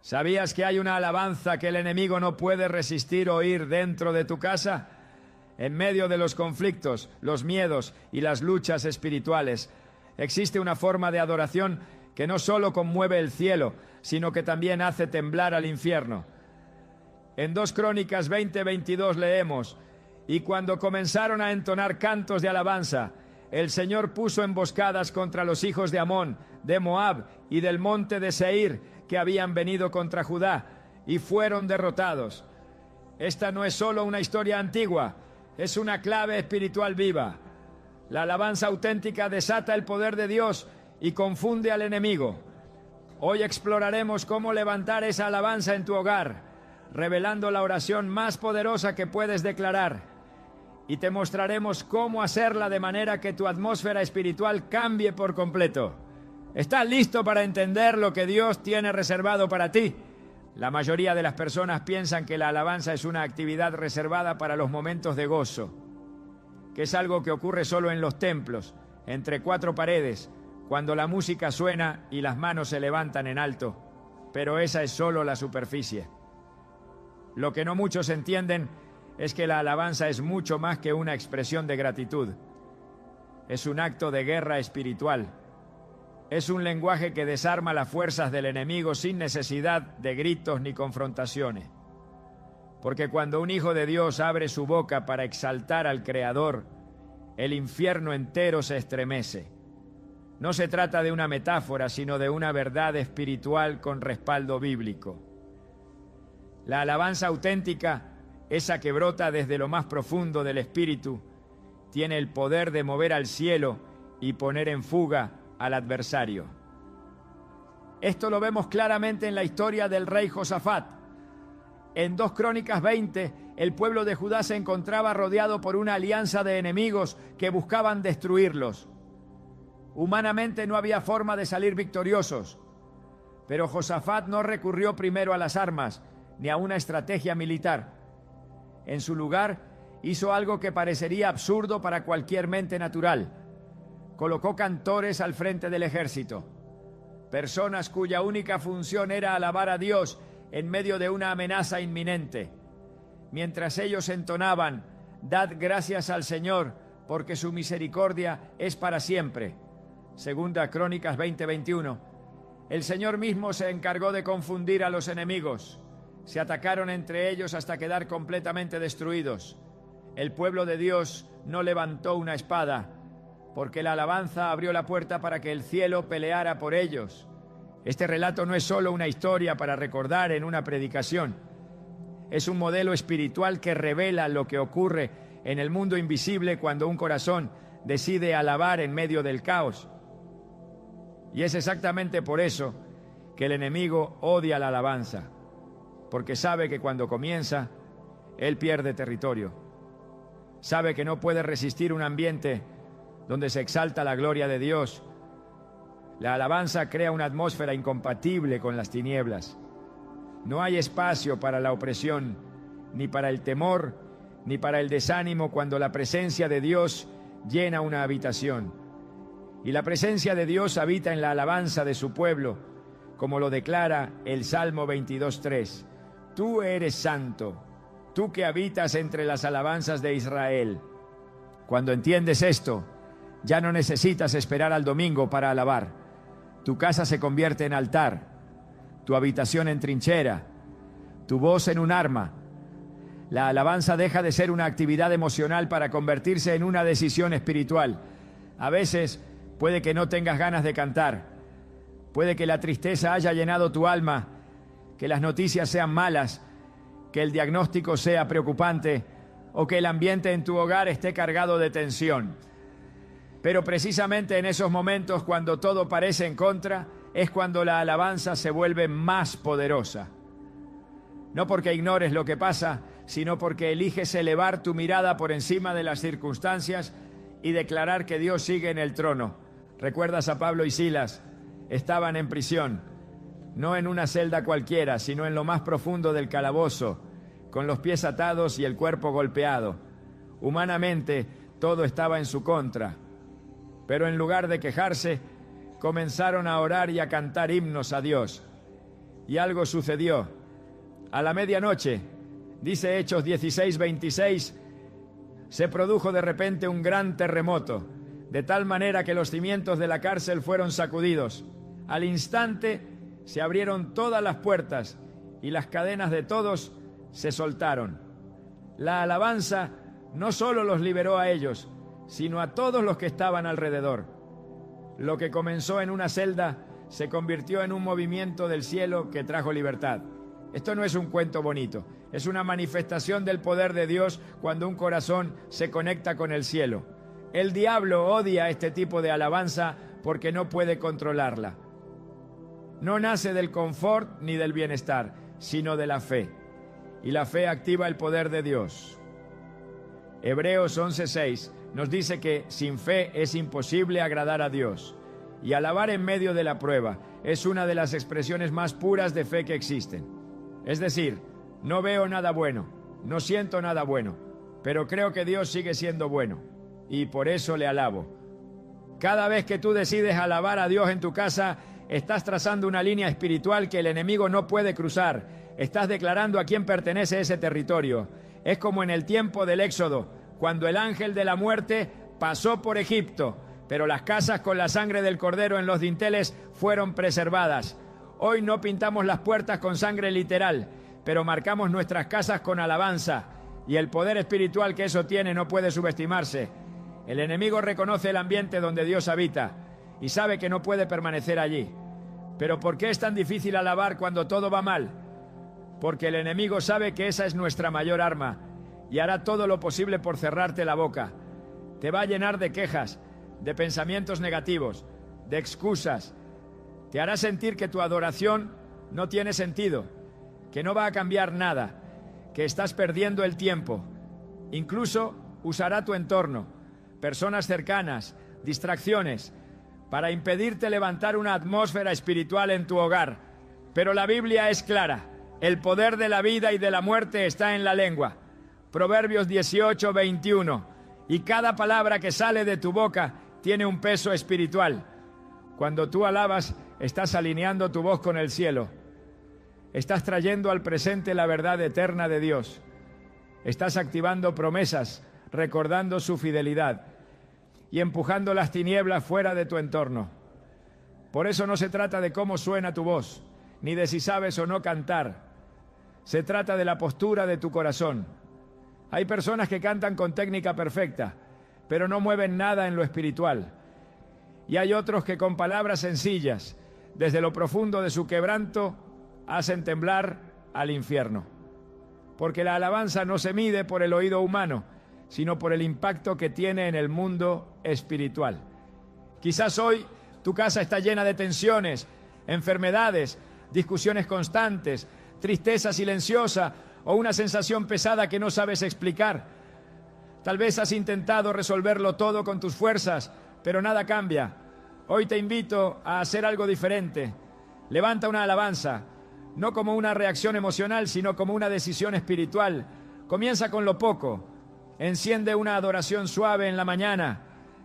¿Sabías que hay una alabanza que el enemigo no puede resistir oír dentro de tu casa? En medio de los conflictos, los miedos y las luchas espirituales, existe una forma de adoración que no solo conmueve el cielo, sino que también hace temblar al infierno. En 2 Crónicas 20:22 leemos: y cuando comenzaron a entonar cantos de alabanza, el Señor puso emboscadas contra los hijos de Amón, de Moab y del monte de Seir, que habían venido contra Judá, y fueron derrotados. Esta no es solo una historia antigua, es una clave espiritual viva. La alabanza auténtica desata el poder de Dios y confunde al enemigo. Hoy exploraremos cómo levantar esa alabanza en tu hogar, revelando la oración más poderosa que puedes declarar. Y te mostraremos cómo hacerla de manera que tu atmósfera espiritual cambie por completo. ¿Estás listo para entender lo que Dios tiene reservado para ti? La mayoría de las personas piensan que la alabanza es una actividad reservada para los momentos de gozo, que es algo que ocurre solo en los templos, entre 4 paredes, cuando la música suena y las manos se levantan en alto. Pero esa es solo la superficie. Lo que no muchos entienden es que la alabanza es mucho más que una expresión de gratitud. Es un acto de guerra espiritual. Es un lenguaje que desarma las fuerzas del enemigo sin necesidad de gritos ni confrontaciones. Porque cuando un hijo de Dios abre su boca para exaltar al Creador, el infierno entero se estremece. No se trata de una metáfora, sino de una verdad espiritual con respaldo bíblico. La alabanza auténtica, esa que brota desde lo más profundo del espíritu, tiene el poder de mover al cielo y poner en fuga al adversario. Esto lo vemos claramente en la historia del rey Josafat. En 2 Crónicas 20, el pueblo de Judá se encontraba rodeado por una alianza de enemigos que buscaban destruirlos. Humanamente no había forma de salir victoriosos, pero Josafat no recurrió primero a las armas ni a una estrategia militar. En su lugar, hizo algo que parecería absurdo para cualquier mente natural. Colocó cantores al frente del ejército, personas cuya única función era alabar a Dios en medio de una amenaza inminente. Mientras ellos entonaban: «Dad gracias al Señor, porque su misericordia es para siempre». Segunda Crónicas 20:21. El Señor mismo se encargó de confundir a los enemigos. Se atacaron entre ellos hasta quedar completamente destruidos. El pueblo de Dios no levantó una espada, porque la alabanza abrió la puerta para que el cielo peleara por ellos. Este relato no es solo una historia para recordar en una predicación. Es un modelo espiritual que revela lo que ocurre en el mundo invisible cuando un corazón decide alabar en medio del caos. Y es exactamente por eso que el enemigo odia la alabanza, porque sabe que cuando comienza, él pierde territorio. Sabe que no puede resistir un ambiente donde se exalta la gloria de Dios. La alabanza crea una atmósfera incompatible con las tinieblas. No hay espacio para la opresión, ni para el temor, ni para el desánimo cuando la presencia de Dios llena una habitación. Y la presencia de Dios habita en la alabanza de su pueblo, como lo declara el Salmo 22:3. Tú eres santo, tú que habitas entre las alabanzas de Israel. Cuando entiendes esto, ya no necesitas esperar al domingo para alabar. Tu casa se convierte en altar, tu habitación en trinchera, tu voz en un arma. La alabanza deja de ser una actividad emocional para convertirse en una decisión espiritual. A veces puede que no tengas ganas de cantar, puede que la tristeza haya llenado tu alma, que las noticias sean malas, que el diagnóstico sea preocupante o que el ambiente en tu hogar esté cargado de tensión. Pero precisamente en esos momentos, cuando todo parece en contra, es cuando la alabanza se vuelve más poderosa. No porque ignores lo que pasa, sino porque eliges elevar tu mirada por encima de las circunstancias y declarar que Dios sigue en el trono. ¿Recuerdas a Pablo y Silas? Estaban en prisión, no en una celda cualquiera, sino en lo más profundo del calabozo, con los pies atados y el cuerpo golpeado. Humanamente, todo estaba en su contra. Pero en lugar de quejarse, comenzaron a orar y a cantar himnos a Dios. y algo sucedió. A la medianoche, dice Hechos 16:26, se produjo de repente un gran terremoto, de tal manera que los cimientos de la cárcel fueron sacudidos. Al instante se abrieron todas las puertas y las cadenas de todos se soltaron. La alabanza no solo los liberó a ellos, sino a todos los que estaban alrededor. Lo que comenzó en una celda se convirtió en un movimiento del cielo que trajo libertad. Esto no es un cuento bonito, es una manifestación del poder de Dios cuando un corazón se conecta con el cielo. El diablo odia este tipo de alabanza porque no puede controlarla. No nace del confort ni del bienestar, sino de la fe. Y la fe activa el poder de Dios. Hebreos 11:6 nos dice que sin fe es imposible agradar a Dios. Y alabar en medio de la prueba es una de las expresiones más puras de fe que existen. Es decir, no veo nada bueno, no siento nada bueno, pero creo que Dios sigue siendo bueno, y por eso le alabo. Cada vez que tú decides alabar a Dios en tu casa, estás trazando una línea espiritual que el enemigo no puede cruzar. Estás declarando a quién pertenece ese territorio. Es como en el tiempo del Éxodo, cuando el ángel de la muerte pasó por Egipto, pero las casas con la sangre del cordero en los dinteles fueron preservadas. Hoy no pintamos las puertas con sangre literal, pero marcamos nuestras casas con alabanza, y el poder espiritual que eso tiene no puede subestimarse. El enemigo reconoce el ambiente donde Dios habita y sabe que no puede permanecer allí. Pero ¿por qué es tan difícil alabar cuando todo va mal? Porque el enemigo sabe que esa es nuestra mayor arma y hará todo lo posible por cerrarte la boca. Te va a llenar de quejas, de pensamientos negativos, de excusas. Te hará sentir que tu adoración no tiene sentido, que no va a cambiar nada, que estás perdiendo el tiempo. Incluso usará tu entorno, personas cercanas, distracciones, para impedirte levantar una atmósfera espiritual en tu hogar. Pero la Biblia es clara. El poder de la vida y de la muerte está en la lengua. Proverbios 18:21. Y cada palabra que sale de tu boca tiene un peso espiritual. Cuando tú alabas, estás alineando tu voz con el cielo. Estás trayendo al presente la verdad eterna de Dios. Estás activando promesas, recordando su fidelidad y empujando las tinieblas fuera de tu entorno. Por eso no se trata de cómo suena tu voz, ni de si sabes o no cantar. Se trata de la postura de tu corazón. Hay personas que cantan con técnica perfecta, pero no mueven nada en lo espiritual. Y hay otros que con palabras sencillas, desde lo profundo de su quebranto, hacen temblar al infierno. Porque la alabanza no se mide por el oído humano, sino por el impacto que tiene en el mundo espiritual. Quizás hoy tu casa está llena de tensiones, enfermedades, discusiones constantes, tristeza silenciosa o una sensación pesada que no sabes explicar. Tal vez has intentado resolverlo todo con tus fuerzas, pero nada cambia. Hoy te invito a hacer algo diferente. Levanta una alabanza, no como una reacción emocional, sino como una decisión espiritual. Comienza con lo poco. Enciende una adoración suave en la mañana.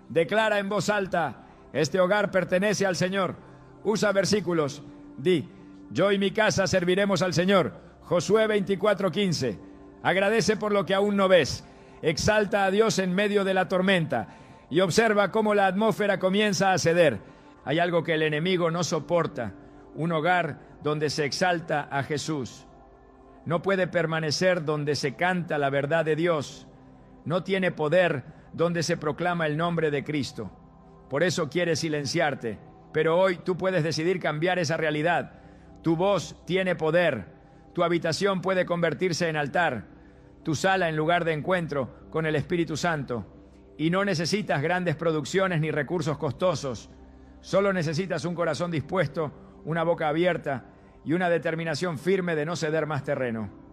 Declara en voz alta: este hogar pertenece al Señor. Usa versículos. Di: yo y mi casa serviremos al Señor. Josué 24:15. Agradece por lo que aún no ves. Exalta a Dios en medio de la tormenta y observa cómo la atmósfera comienza a ceder. Hay algo que el enemigo no soporta: un hogar donde se exalta a Jesús. No puede permanecer donde se canta la verdad de Dios. No tiene poder donde se proclama el nombre de Cristo. Por eso quiere silenciarte. Pero hoy tú puedes decidir cambiar esa realidad. Tu voz tiene poder. Tu habitación puede convertirse en altar. Tu sala en lugar de encuentro con el Espíritu Santo. Y no necesitas grandes producciones ni recursos costosos. Solo necesitas un corazón dispuesto, una boca abierta y una determinación firme de no ceder más terreno.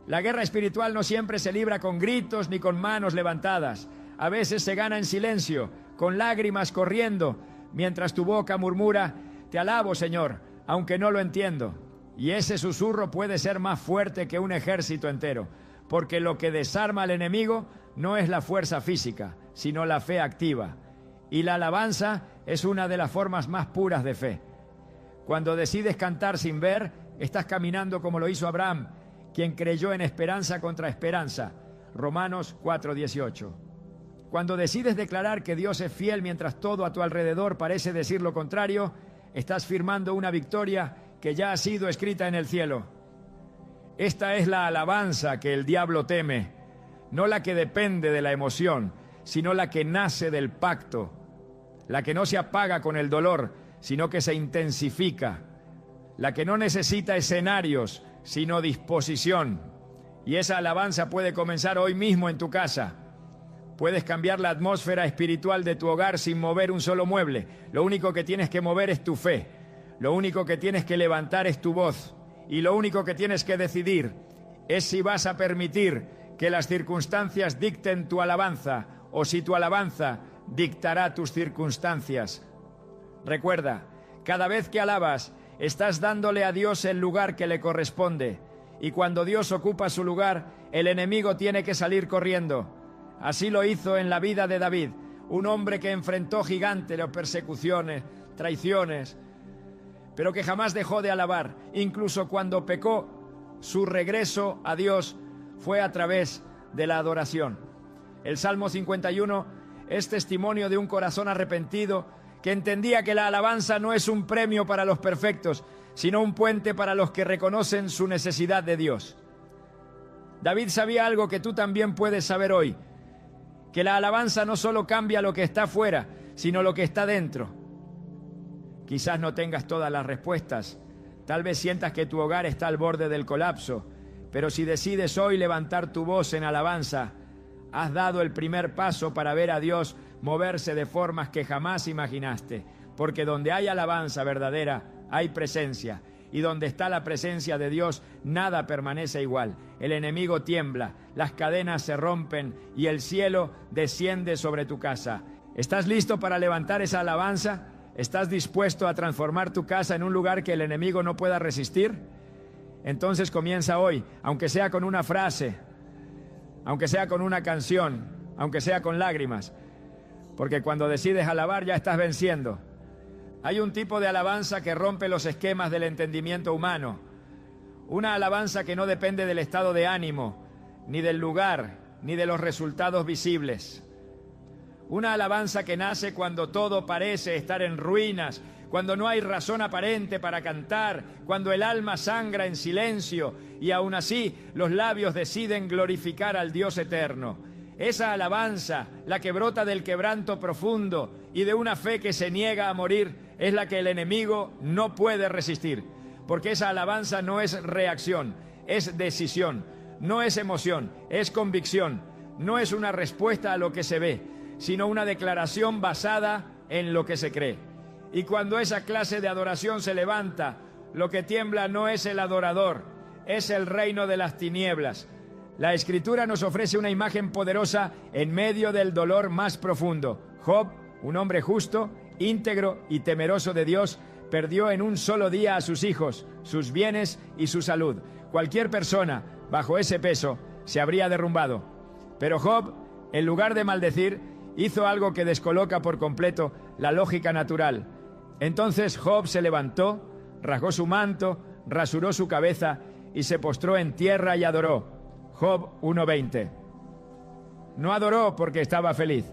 La guerra espiritual no siempre se libra con gritos ni con manos levantadas. A veces se gana en silencio, con lágrimas corriendo, mientras tu boca murmura: te alabo, Señor, aunque no lo entiendo. Y ese susurro puede ser más fuerte que un ejército entero, porque lo que desarma al enemigo no es la fuerza física, sino la fe activa. Y la alabanza es una de las formas más puras de fe. Cuando decides cantar sin ver, Estás caminando como lo hizo Abraham, quien creyó en esperanza contra esperanza. Romanos 4:18. Cuando decides declarar que Dios es fiel mientras todo a tu alrededor parece decir lo contrario, estás firmando una victoria que ya ha sido escrita en el cielo. Esta es la alabanza que el diablo teme, no la que depende de la emoción, sino la que nace del pacto, la que no se apaga con el dolor, sino que se intensifica, la que no necesita escenarios, sino disposición. Y esa alabanza puede comenzar hoy mismo en tu casa. Puedes cambiar la atmósfera espiritual de tu hogar sin mover un solo mueble. Lo único que tienes que mover es tu fe. Lo único que tienes que levantar es tu voz. Y lo único que tienes que decidir es si vas a permitir que las circunstancias dicten tu alabanza o si tu alabanza dictará tus circunstancias. Recuerda, cada vez que alabas, estás dándole a Dios el lugar que le corresponde. Y cuando Dios ocupa su lugar, el enemigo tiene que salir corriendo. Así lo hizo en la vida de David, un hombre que enfrentó gigantes, persecuciones, traiciones, pero que jamás dejó de alabar. Incluso cuando pecó, su regreso a Dios fue a través de la adoración. El Salmo 51 es testimonio de un corazón arrepentido que entendía que la alabanza no es un premio para los perfectos, sino un puente para los que reconocen su necesidad de Dios. David sabía algo que tú también puedes saber hoy, que la alabanza no solo cambia lo que está fuera, sino lo que está dentro. Quizás no tengas todas las respuestas, tal vez sientas que tu hogar está al borde del colapso, pero si decides hoy levantar tu voz en alabanza, has dado el primer paso para ver a Dios moverse de formas que jamás imaginaste, porque donde hay alabanza verdadera, hay presencia, y donde está la presencia de Dios, nada permanece igual. El enemigo tiembla, las cadenas se rompen y el cielo desciende sobre tu casa. ¿Estás listo para levantar esa alabanza? ¿Estás dispuesto a transformar tu casa en un lugar que el enemigo no pueda resistir? Entonces comienza hoy, aunque sea con una frase, aunque sea con una canción, aunque sea con lágrimas, porque cuando decides alabar ya estás venciendo. Hay un tipo de alabanza que rompe los esquemas del entendimiento humano. Una alabanza que no depende del estado de ánimo, ni del lugar, ni de los resultados visibles. Una alabanza que nace cuando todo parece estar en ruinas, cuando no hay razón aparente para cantar, cuando el alma sangra en silencio y aún así los labios deciden glorificar al Dios eterno. Esa alabanza, la que brota del quebranto profundo y de una fe que se niega a morir, es la que el enemigo no puede resistir, porque esa alabanza no es reacción, es decisión, no es emoción, es convicción, no es una respuesta a lo que se ve, sino una declaración basada en lo que se cree. Y cuando esa clase de adoración se levanta, lo que tiembla no es el adorador, es el reino de las tinieblas. La Escritura nos ofrece una imagen poderosa en medio del dolor más profundo. Job, un hombre justo, íntegro y temeroso de Dios, perdió en un solo día a sus hijos, sus bienes y su salud. Cualquier persona bajo ese peso se habría derrumbado. Pero Job, en lugar de maldecir, hizo algo que descoloca por completo la lógica natural. Entonces Job se levantó, rasgó su manto, rasuró su cabeza y se postró en tierra y adoró. Job 1:20. No adoró porque estaba feliz,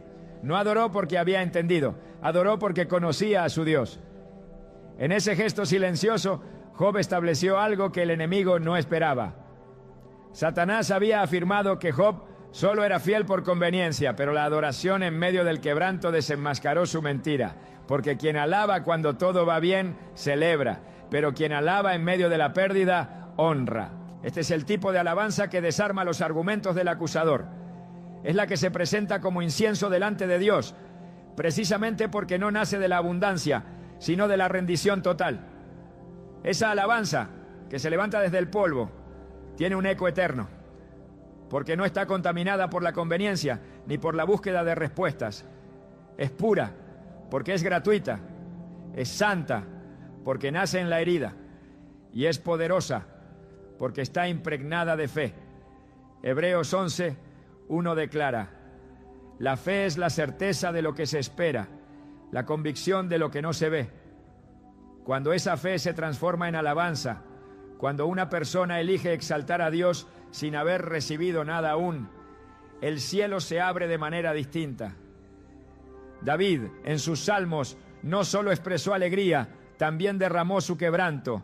no adoró porque había entendido, adoró porque conocía a su Dios. En ese gesto silencioso, Job estableció algo que el enemigo no esperaba. Satanás había afirmado que Job solo era fiel por conveniencia, pero la adoración en medio del quebranto desenmascaró su mentira, porque quien alaba cuando todo va bien, celebra, pero quien alaba en medio de la pérdida, honra. Este es el tipo de alabanza que desarma los argumentos del acusador. Es la que se presenta como incienso delante de Dios, precisamente porque no nace de la abundancia, sino de la rendición total. Esa alabanza que se levanta desde el polvo tiene un eco eterno, porque no está contaminada por la conveniencia ni por la búsqueda de respuestas. Es pura, porque es gratuita. Es santa, porque nace en la herida. Y es poderosa, porque está impregnada de fe. Hebreos 11:1 declara: la fe es la certeza de lo que se espera, la convicción de lo que no se ve. Cuando esa fe se transforma en alabanza, Cuando una persona elige exaltar a Dios sin haber recibido nada aún, el cielo se abre de manera distinta. David, en sus salmos, no solo expresó alegría, también derramó su quebranto.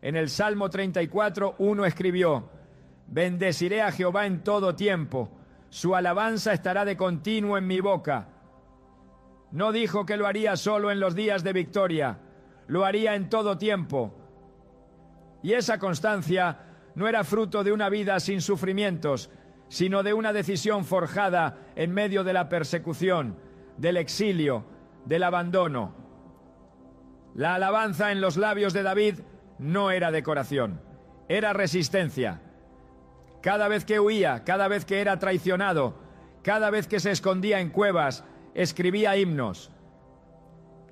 En el Salmo 34, uno escribió: «Bendeciré a Jehová en todo tiempo, su alabanza estará de continuo en mi boca». No dijo que lo haría solo en los días de victoria, lo haría en todo tiempo. Y esa constancia no era fruto de una vida sin sufrimientos, sino de una decisión forjada en medio de la persecución, del exilio, del abandono. La alabanza en los labios de David no era decoración, era resistencia. Cada vez que huía, cada vez que era traicionado, cada vez que se escondía en cuevas, escribía himnos.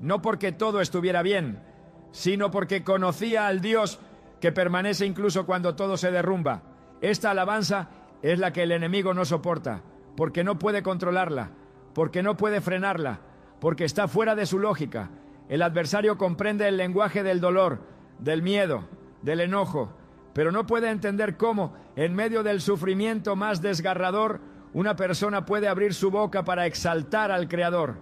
No porque todo estuviera bien, sino porque conocía al Dios que permanece incluso cuando todo se derrumba. Esta alabanza es la que el enemigo no soporta, porque no puede controlarla, porque no puede frenarla, porque está fuera de su lógica. El adversario comprende el lenguaje del dolor, del miedo, del enojo, pero no puede entender cómo, en medio del sufrimiento más desgarrador, una persona puede abrir su boca para exaltar al Creador.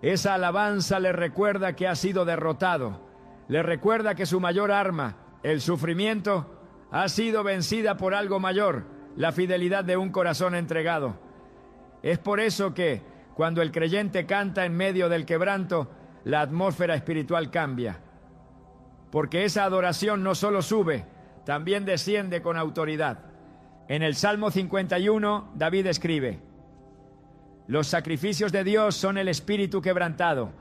Esa alabanza le recuerda que ha sido derrotado, le recuerda que su mayor arma, el sufrimiento, ha sido vencida por algo mayor, la fidelidad de un corazón entregado. Es por eso que, cuando el creyente canta en medio del quebranto, la atmósfera espiritual cambia. Porque esa adoración no solo sube, también desciende con autoridad. En el Salmo 51, David escribe: «Los sacrificios de Dios son el espíritu quebrantado.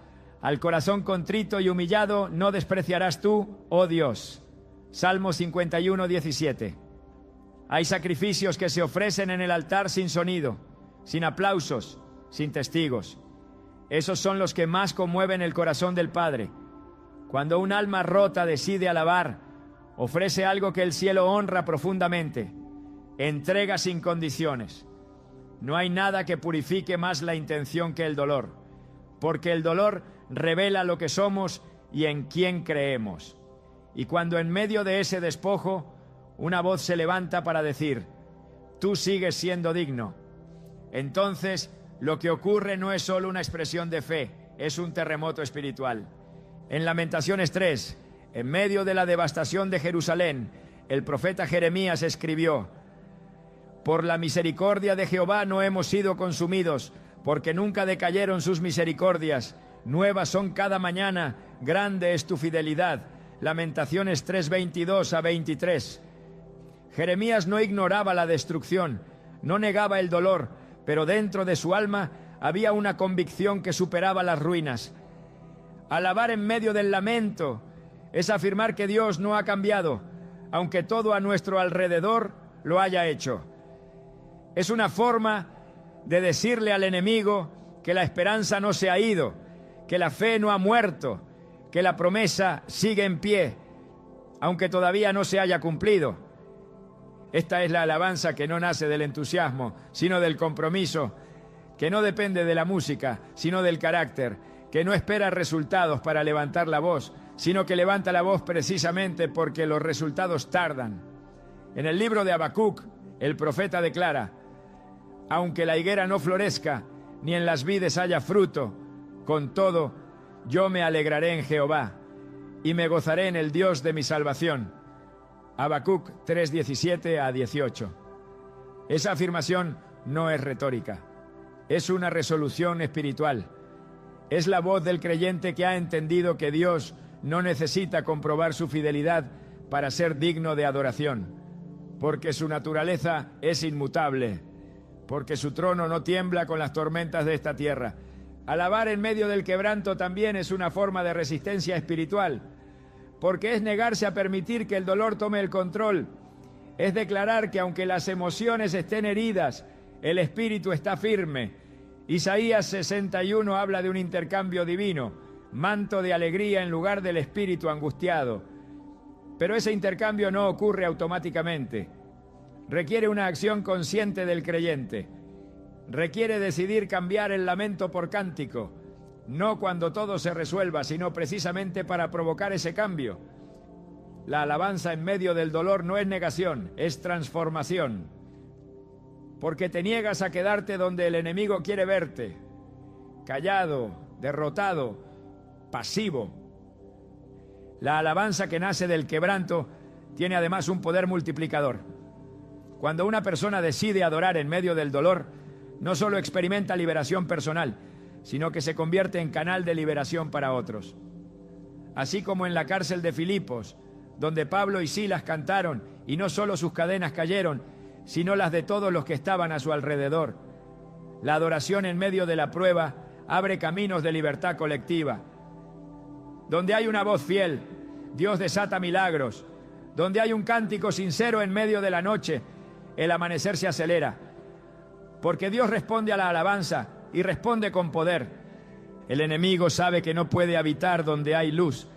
Al corazón contrito y humillado no despreciarás tú, oh Dios». Salmo 51, 17. Hay sacrificios que se ofrecen en el altar sin sonido, sin aplausos, sin testigos. Esos son los que más conmueven el corazón del Padre. Cuando un alma rota decide alabar, ofrece algo que el cielo honra profundamente, entrega sin condiciones. No hay nada que purifique más la intención que el dolor, porque el dolor revela lo que somos y en quién creemos. Y cuando en medio de ese despojo, una voz se levanta para decir: «Tú sigues siendo digno», entonces lo que ocurre no es solo una expresión de fe, es un terremoto espiritual. En Lamentaciones 3, en medio de la devastación de Jerusalén, el profeta Jeremías escribió: «Por la misericordia de Jehová no hemos sido consumidos, porque nunca decayeron sus misericordias. Nuevas son cada mañana, grande es tu fidelidad». Lamentaciones 3, 22 a 23. Jeremías no ignoraba la destrucción, no negaba el dolor, pero dentro de su alma había una convicción que superaba las ruinas. Alabar en medio del lamento es afirmar que Dios no ha cambiado, aunque todo a nuestro alrededor lo haya hecho. Es una forma de decirle al enemigo que la esperanza no se ha ido, que la fe no ha muerto, que la promesa sigue en pie, aunque todavía no se haya cumplido. Esta es la alabanza que no nace del entusiasmo, sino del compromiso, que no depende de la música, sino del carácter, que no espera resultados para levantar la voz, sino que levanta la voz precisamente porque los resultados tardan. En el libro de Habacuc, el profeta declara: «Aunque la higuera no florezca, ni en las vides haya fruto, con todo, yo me alegraré en Jehová, y me gozaré en el Dios de mi salvación». Habacuc 3, 17 a 18. Esa afirmación no es retórica, es una resolución espiritual. Es la voz del creyente que ha entendido que Dios no necesita comprobar su fidelidad para ser digno de adoración, porque su naturaleza es inmutable, porque su trono no tiembla con las tormentas de esta tierra. Alabar en medio del quebranto también es una forma de resistencia espiritual, porque es negarse a permitir que el dolor tome el control. Es declarar que aunque las emociones estén heridas, el espíritu está firme. Isaías 61 habla de un intercambio divino, manto de alegría en lugar del espíritu angustiado. Pero ese intercambio no ocurre automáticamente. Requiere una acción consciente del creyente. Requiere decidir cambiar el lamento por cántico, no cuando todo se resuelva, sino precisamente para provocar ese cambio. La alabanza en medio del dolor no es negación, es transformación. Porque te niegas a quedarte donde el enemigo quiere verte, callado, derrotado, pasivo. La alabanza que nace del quebranto tiene además un poder multiplicador. Cuando una persona decide adorar en medio del dolor, no solo experimenta liberación personal, sino que se convierte en canal de liberación para otros. Así como en la cárcel de Filipos, donde Pablo y Silas cantaron, y no solo sus cadenas cayeron, sino las de todos los que estaban a su alrededor. La adoración en medio de la prueba abre caminos de libertad colectiva. Donde hay una voz fiel, Dios desata milagros. Donde hay un cántico sincero en medio de la noche, el amanecer se acelera. Porque Dios responde a la alabanza y responde con poder. El enemigo sabe que no puede habitar donde hay luz,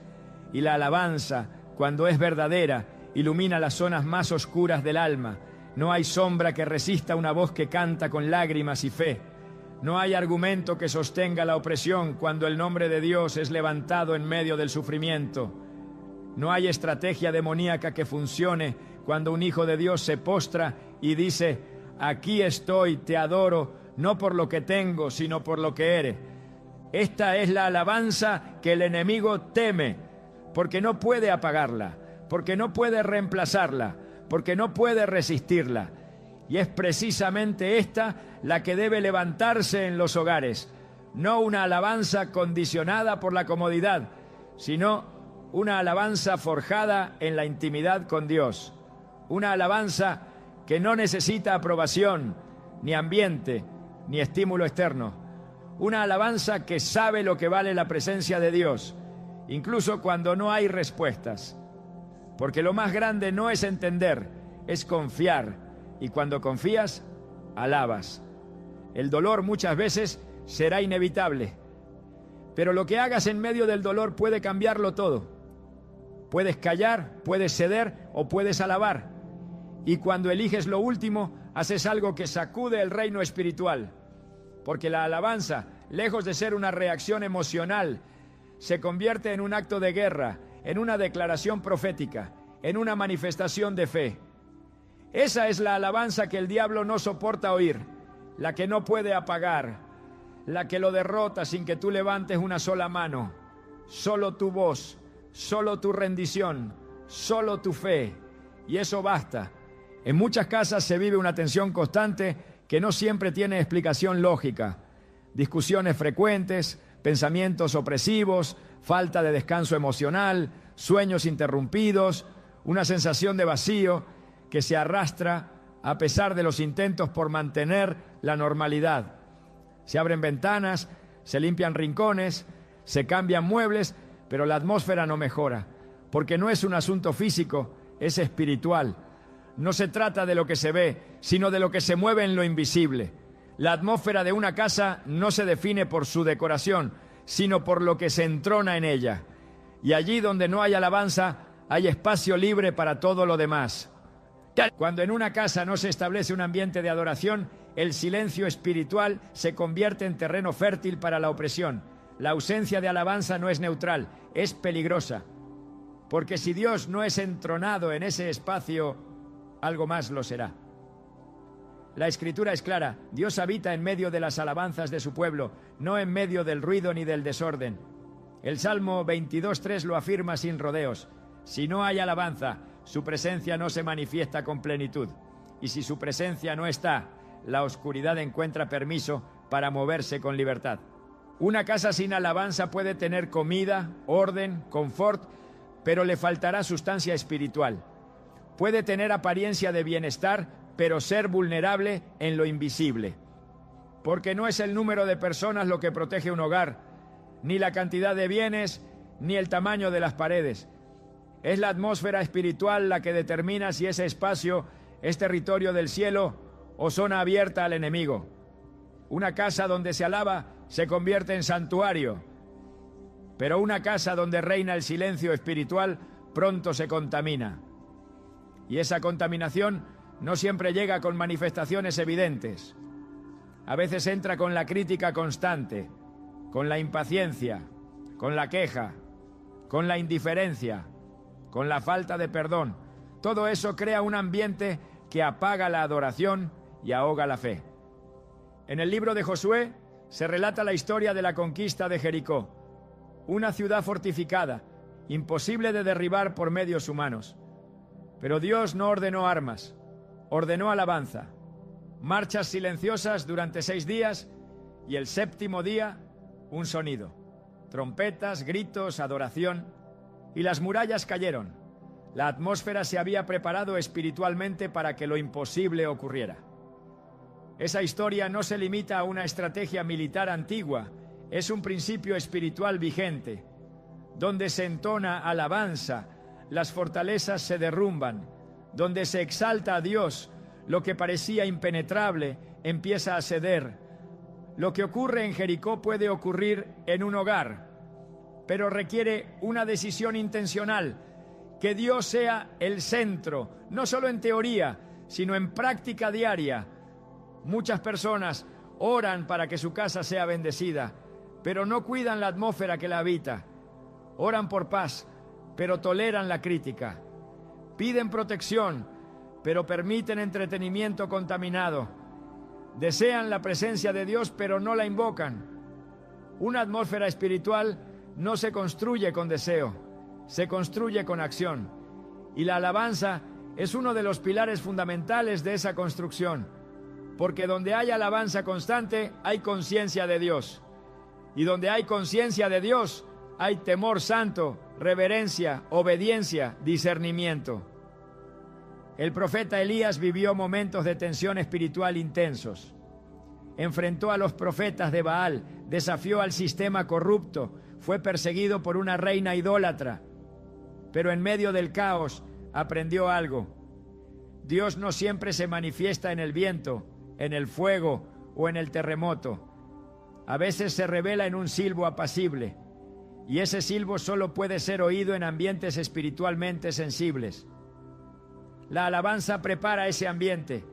y la alabanza, cuando es verdadera, ilumina las zonas más oscuras del alma. No hay sombra que resista una voz que canta con lágrimas y fe. No hay argumento que sostenga la opresión cuando el nombre de Dios es levantado en medio del sufrimiento. No hay estrategia demoníaca que funcione cuando un hijo de Dios se postra y dice: aquí estoy, te adoro, no por lo que tengo, sino por lo que eres. Esta es la alabanza que el enemigo teme, porque no puede apagarla, porque no puede reemplazarla, porque no puede resistirla. Y es precisamente esta la que debe levantarse en los hogares. No una alabanza condicionada por la comodidad, sino una alabanza forjada en la intimidad con Dios. Una alabanza que no necesita aprobación, ni ambiente, ni estímulo externo. Una alabanza que sabe lo que vale la presencia de Dios, incluso cuando no hay respuestas. Porque lo más grande no es entender, es confiar. Y cuando confías, alabas. El dolor muchas veces será inevitable, pero lo que hagas en medio del dolor puede cambiarlo todo. Puedes callar, puedes ceder o puedes alabar. Y cuando eliges lo último, haces algo que sacude el reino espiritual. Porque la alabanza, lejos de ser una reacción emocional, se convierte en un acto de guerra, en una declaración profética, en una manifestación de fe. Esa es la alabanza que el diablo no soporta oír, la que no puede apagar, la que lo derrota sin que tú levantes una sola mano. Solo tu voz, solo tu rendición, solo tu fe. Y eso basta. En muchas casas se vive una tensión constante que no siempre tiene explicación lógica. Discusiones frecuentes, pensamientos opresivos, falta de descanso emocional, sueños interrumpidos, una sensación de vacío que se arrastra a pesar de los intentos por mantener la normalidad. Se abren ventanas, se limpian rincones, se cambian muebles, pero la atmósfera no mejora, porque no es un asunto físico, es espiritual. No se trata de lo que se ve, sino de lo que se mueve en lo invisible. La atmósfera de una casa no se define por su decoración, sino por lo que se entrona en ella. Y allí donde no hay alabanza, hay espacio libre para todo lo demás. Cuando en una casa no se establece un ambiente de adoración, el silencio espiritual se convierte en terreno fértil para la opresión. La ausencia de alabanza no es neutral, es peligrosa. Porque si Dios no es entronado en ese espacio, algo más lo será. La Escritura es clara: Dios habita en medio de las alabanzas de su pueblo, no en medio del ruido ni del desorden. El Salmo 22:3 lo afirma sin rodeos: si no hay alabanza, su presencia no se manifiesta con plenitud. Y si su presencia no está, la oscuridad encuentra permiso para moverse con libertad. Una casa sin alabanza puede tener comida, orden, confort, pero le faltará sustancia espiritual. Puede tener apariencia de bienestar, pero ser vulnerable en lo invisible. Porque no es el número de personas lo que protege un hogar, ni la cantidad de bienes, ni el tamaño de las paredes. Es la atmósfera espiritual la que determina si ese espacio es territorio del cielo o zona abierta al enemigo. Una casa donde se alaba se convierte en santuario, pero una casa donde reina el silencio espiritual pronto se contamina. Y esa contaminación no siempre llega con manifestaciones evidentes. A veces entra con la crítica constante, con la impaciencia, con la queja, con la indiferencia, con la falta de perdón. Todo eso crea un ambiente que apaga la adoración y ahoga la fe. En el libro de Josué se relata la historia de la conquista de Jericó, una ciudad fortificada, imposible de derribar por medios humanos. Pero Dios no ordenó armas, ordenó alabanza, marchas silenciosas durante 6 días y el 7º día un sonido, trompetas, gritos, adoración, y las murallas cayeron. La atmósfera se había preparado espiritualmente para que lo imposible ocurriera. Esa historia no se limita a una estrategia militar antigua, es un principio espiritual vigente. Donde se entona alabanza, las fortalezas se derrumban. Donde se exalta a Dios, lo que parecía impenetrable empieza a ceder. Lo que ocurre en Jericó puede ocurrir en un hogar, pero requiere una decisión intencional, que Dios sea el centro, no solo en teoría, sino en práctica diaria. Muchas personas oran para que su casa sea bendecida, pero no cuidan la atmósfera que la habita. Oran por paz, pero toleran la crítica. Piden protección, pero permiten entretenimiento contaminado. Desean la presencia de Dios, pero no la invocan. Una atmósfera espiritual no se construye con deseo, se construye con acción. Y la alabanza es uno de los pilares fundamentales de esa construcción, porque donde hay alabanza constante hay conciencia de Dios. Y donde hay conciencia de Dios hay temor santo, reverencia, obediencia, discernimiento. El profeta Elías vivió momentos de tensión espiritual intensos. Enfrentó a los profetas de Baal, desafió al sistema corrupto, fue perseguido por una reina idólatra. Pero en medio del caos aprendió algo. Dios no siempre se manifiesta en el viento, en el fuego o en el terremoto. A veces se revela en un silbo apacible, y ese silbo solo puede ser oído en ambientes espiritualmente sensibles. La alabanza prepara ese ambiente.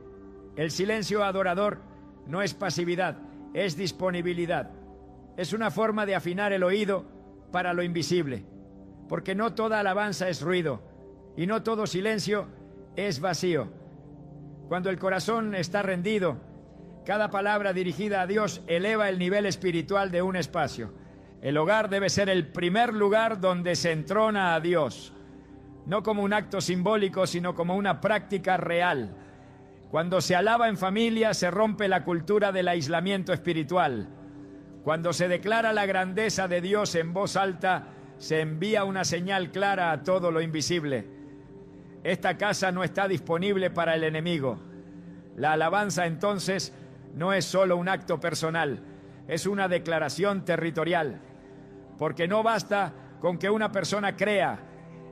El silencio adorador no es pasividad, es disponibilidad. Es una forma de afinar el oído para lo invisible, porque no toda alabanza es ruido, y no todo silencio es vacío. Cuando el corazón está rendido, cada palabra dirigida a Dios eleva el nivel espiritual de un espacio. El hogar debe ser el primer lugar donde se entrona a Dios, no como un acto simbólico, sino como una práctica real. Cuando se alaba en familia, se rompe la cultura del aislamiento espiritual. Cuando se declara la grandeza de Dios en voz alta, se envía una señal clara a todo lo invisible. Esta casa no está disponible para el enemigo. La alabanza, entonces, no es solo un acto personal, es una declaración territorial. Porque no basta con que una persona crea,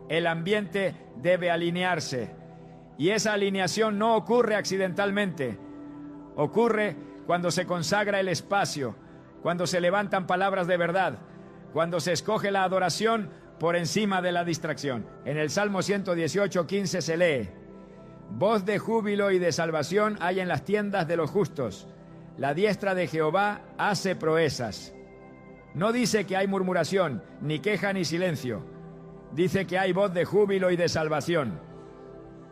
el ambiente debe alinearse. Y esa alineación no ocurre accidentalmente. Ocurre cuando se consagra el espacio, cuando se levantan palabras de verdad, cuando se escoge la adoración por encima de la distracción. En el Salmo 118:15 se lee: voz de júbilo y de salvación hay en las tiendas de los justos. La diestra de Jehová hace proezas. No dice que hay murmuración, ni queja ni silencio. Dice que hay voz de júbilo y de salvación.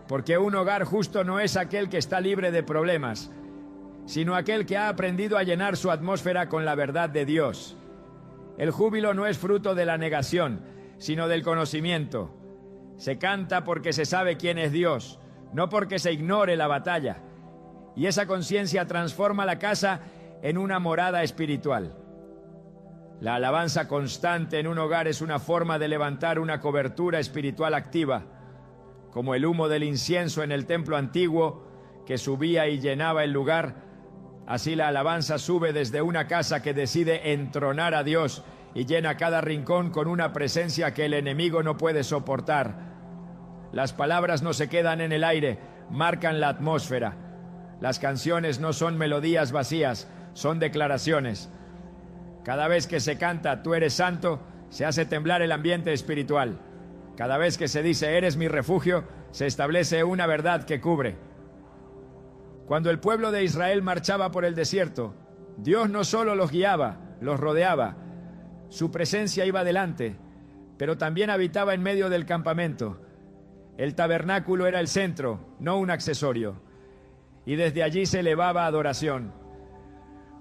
Porque un hogar justo no es aquel que está libre de problemas, sino aquel que ha aprendido a llenar su atmósfera con la verdad de Dios. El júbilo no es fruto de la negación, sino del conocimiento. Se canta porque se sabe quién es Dios, no porque se ignore la batalla. Y esa conciencia transforma la casa en una morada espiritual. La alabanza constante en un hogar es una forma de levantar una cobertura espiritual activa, como el humo del incienso en el templo antiguo que subía y llenaba el lugar. Así la alabanza sube desde una casa que decide entronar a Dios y llena cada rincón con una presencia que el enemigo no puede soportar. Las palabras no se quedan en el aire, marcan la atmósfera. Las canciones no son melodías vacías, son declaraciones. Cada vez que se canta "Tú eres santo", se hace temblar el ambiente espiritual. Cada vez que se dice "Eres mi refugio", se establece una verdad que cubre. Cuando el pueblo de Israel marchaba por el desierto, Dios no solo los guiaba, los rodeaba. Su presencia iba delante, pero también habitaba en medio del campamento. El tabernáculo era el centro, no un accesorio, y desde allí se elevaba adoración.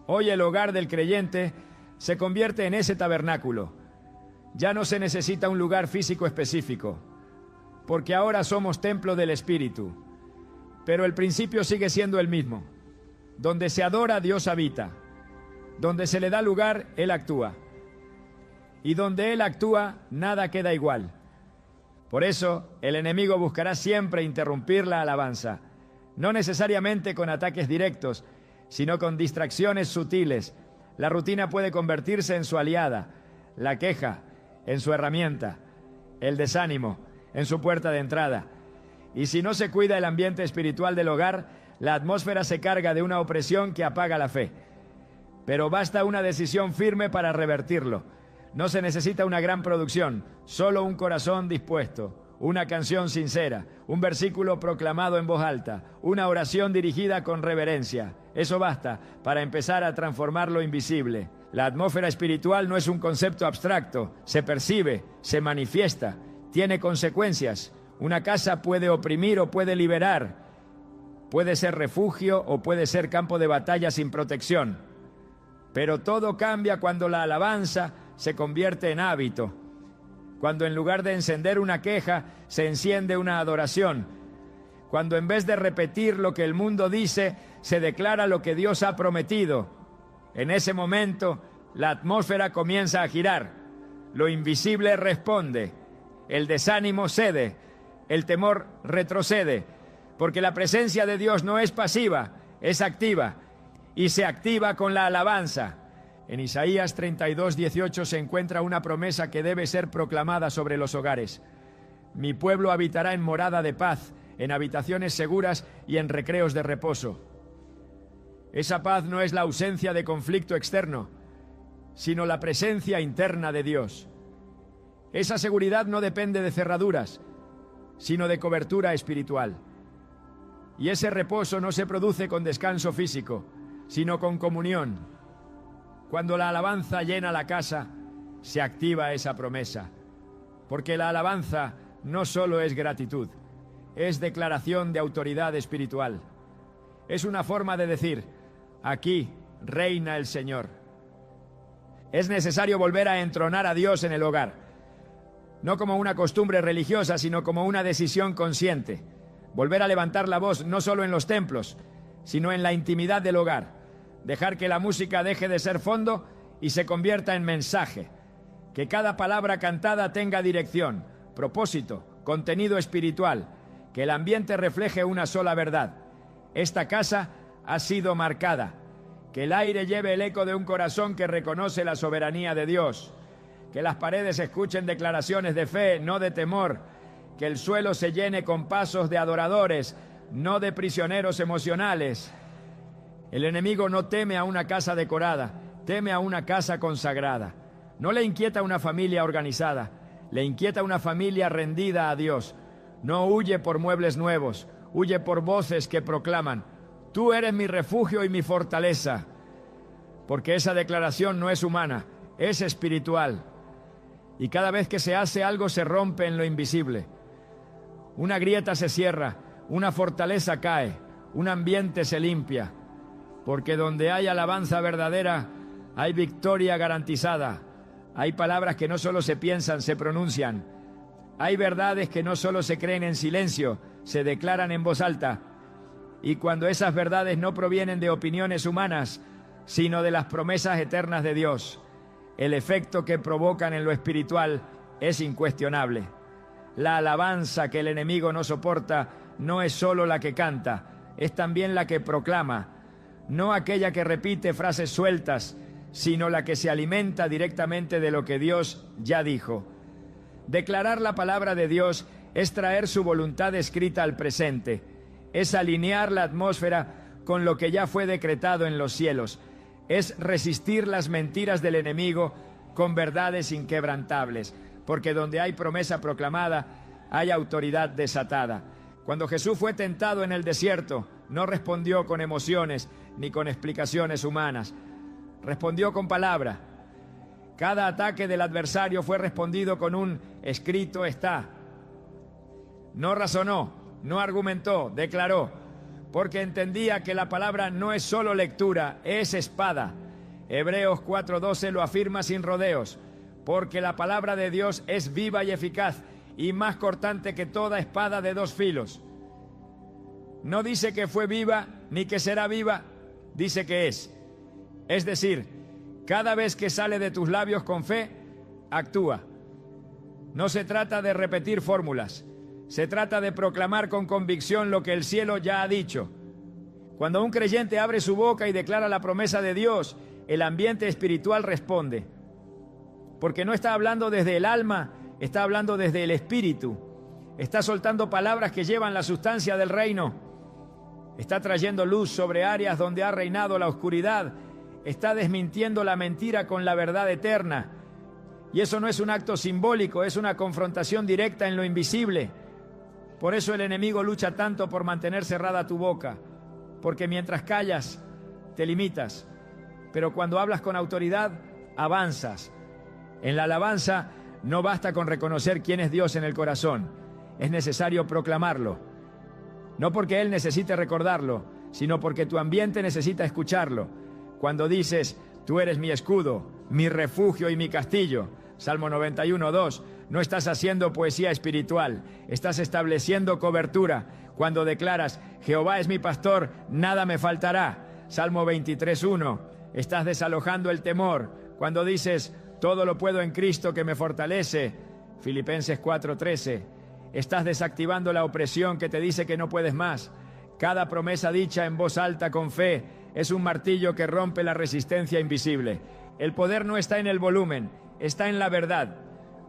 Hoy el hogar del creyente se convierte en ese tabernáculo. Ya no se necesita un lugar físico específico, porque ahora somos templo del Espíritu. Pero el principio sigue siendo el mismo. Donde se adora, Dios habita. Donde se le da lugar, Él actúa. Y donde Él actúa, nada queda igual. Por eso, el enemigo buscará siempre interrumpir la alabanza, no necesariamente con ataques directos, sino con distracciones sutiles. La rutina puede convertirse en su aliada, la queja en su herramienta, el desánimo en su puerta de entrada. Y si no se cuida el ambiente espiritual del hogar, la atmósfera se carga de una opresión que apaga la fe. Pero basta una decisión firme para revertirlo. No se necesita una gran producción, solo un corazón dispuesto, una canción sincera, un versículo proclamado en voz alta, una oración dirigida con reverencia. Eso basta para empezar a transformar lo invisible. La atmósfera espiritual no es un concepto abstracto, se percibe, se manifiesta, tiene consecuencias. Una casa puede oprimir o puede liberar, puede ser refugio o puede ser campo de batalla sin protección. Pero todo cambia cuando la alabanza se convierte en hábito, cuando en lugar de encender una queja, se enciende una adoración, cuando en vez de repetir lo que el mundo dice, se declara lo que Dios ha prometido. En ese momento, la atmósfera comienza a girar, lo invisible responde, el desánimo cede, el temor retrocede, porque la presencia de Dios no es pasiva, es activa, y se activa con la alabanza. En Isaías 32:18 se encuentra una promesa que debe ser proclamada sobre los hogares. Mi pueblo habitará en morada de paz, en habitaciones seguras y en recreos de reposo. Esa paz no es la ausencia de conflicto externo, sino la presencia interna de Dios. Esa seguridad no depende de cerraduras, sino de cobertura espiritual. Y ese reposo no se produce con descanso físico, sino con comunión. Cuando la alabanza llena la casa, se activa esa promesa. Porque la alabanza no solo es gratitud, es declaración de autoridad espiritual. Es una forma de decir, aquí reina el Señor. Es necesario volver a entronar a Dios en el hogar, no como una costumbre religiosa, sino como una decisión consciente. Volver a levantar la voz no solo en los templos, sino en la intimidad del hogar. Dejar que la música deje de ser fondo y se convierta en mensaje. Que cada palabra cantada tenga dirección, propósito, contenido espiritual. Que el ambiente refleje una sola verdad. Esta casa ha sido marcada. Que el aire lleve el eco de un corazón que reconoce la soberanía de Dios. Que las paredes escuchen declaraciones de fe, no de temor. Que el suelo se llene con pasos de adoradores, no de prisioneros emocionales. El enemigo no teme a una casa decorada, teme a una casa consagrada. No le inquieta una familia organizada, le inquieta una familia rendida a Dios. No huye por muebles nuevos, huye por voces que proclaman, tú eres mi refugio y mi fortaleza. Porque esa declaración no es humana, es espiritual. Y cada vez que se hace algo se rompe en lo invisible. Una grieta se cierra, una fortaleza cae, un ambiente se limpia. Porque donde hay alabanza verdadera, hay victoria garantizada. Hay palabras que no solo se piensan, se pronuncian. Hay verdades que no solo se creen en silencio, se declaran en voz alta. Y cuando esas verdades no provienen de opiniones humanas, sino de las promesas eternas de Dios, el efecto que provocan en lo espiritual es incuestionable. La alabanza que el enemigo no soporta no es solo la que canta, es también la que proclama. No aquella que repite frases sueltas, sino la que se alimenta directamente de lo que Dios ya dijo. Declarar la palabra de Dios es traer su voluntad escrita al presente, es alinear la atmósfera con lo que ya fue decretado en los cielos, es resistir las mentiras del enemigo con verdades inquebrantables, porque donde hay promesa proclamada, hay autoridad desatada. Cuando Jesús fue tentado en el desierto, no respondió con emociones ni con explicaciones humanas. Respondió con palabra. Cada ataque del adversario fue respondido con un escrito está. No razonó, no argumentó, declaró, porque entendía que la palabra no es solo lectura, es espada. Hebreos 4:12 lo afirma sin rodeos, porque la palabra de Dios es viva y eficaz y más cortante que toda espada de dos filos. No dice que fue viva ni que será viva, dice que es. Es decir, cada vez que sale de tus labios con fe, actúa. No se trata de repetir fórmulas, se trata de proclamar con convicción lo que el cielo ya ha dicho. Cuando un creyente abre su boca y declara la promesa de Dios, el ambiente espiritual responde. Porque no está hablando desde el alma, está hablando desde el espíritu. Está soltando palabras que llevan la sustancia del reino. Está trayendo luz sobre áreas donde ha reinado la oscuridad. Está desmintiendo la mentira con la verdad eterna. Y eso no es un acto simbólico, es una confrontación directa en lo invisible. Por eso el enemigo lucha tanto por mantener cerrada tu boca, porque mientras callas, te limitas. Pero cuando hablas con autoridad, avanzas. En la alabanza no basta con reconocer quién es Dios en el corazón, es necesario proclamarlo. No porque Él necesite recordarlo, sino porque tu ambiente necesita escucharlo. Cuando dices, tú eres mi escudo, mi refugio y mi castillo, Salmo 91:2, no estás haciendo poesía espiritual, estás estableciendo cobertura. Cuando declaras, Jehová es mi pastor, nada me faltará, Salmo 23:1, estás desalojando el temor. Cuando dices, todo lo puedo en Cristo que me fortalece, Filipenses 4:13, estás desactivando la opresión que te dice que no puedes más. Cada promesa dicha en voz alta con fe es un martillo que rompe la resistencia invisible. El poder no está en el volumen, está en la verdad.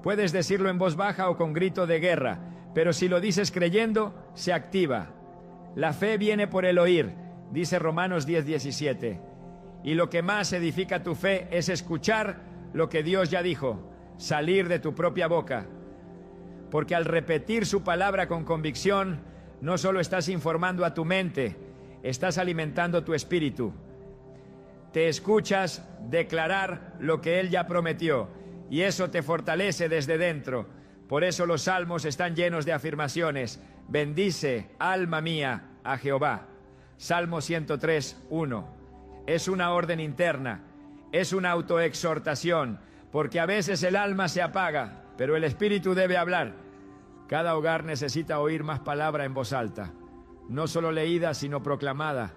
Puedes decirlo en voz baja o con grito de guerra, pero si lo dices creyendo, se activa. La fe viene por el oír, dice Romanos 10:17. Y lo que más edifica tu fe es escuchar lo que Dios ya dijo, salir de tu propia boca. Porque al repetir su palabra con convicción, no solo estás informando a tu mente, estás alimentando tu espíritu. Te escuchas declarar lo que Él ya prometió, y eso te fortalece desde dentro. Por eso los salmos están llenos de afirmaciones. Bendice, alma mía, a Jehová. Salmo 103:1. Es una orden interna, es una autoexhortación, porque a veces el alma se apaga, pero el espíritu debe hablar. Cada hogar necesita oír más palabra en voz alta, no solo leída, sino proclamada,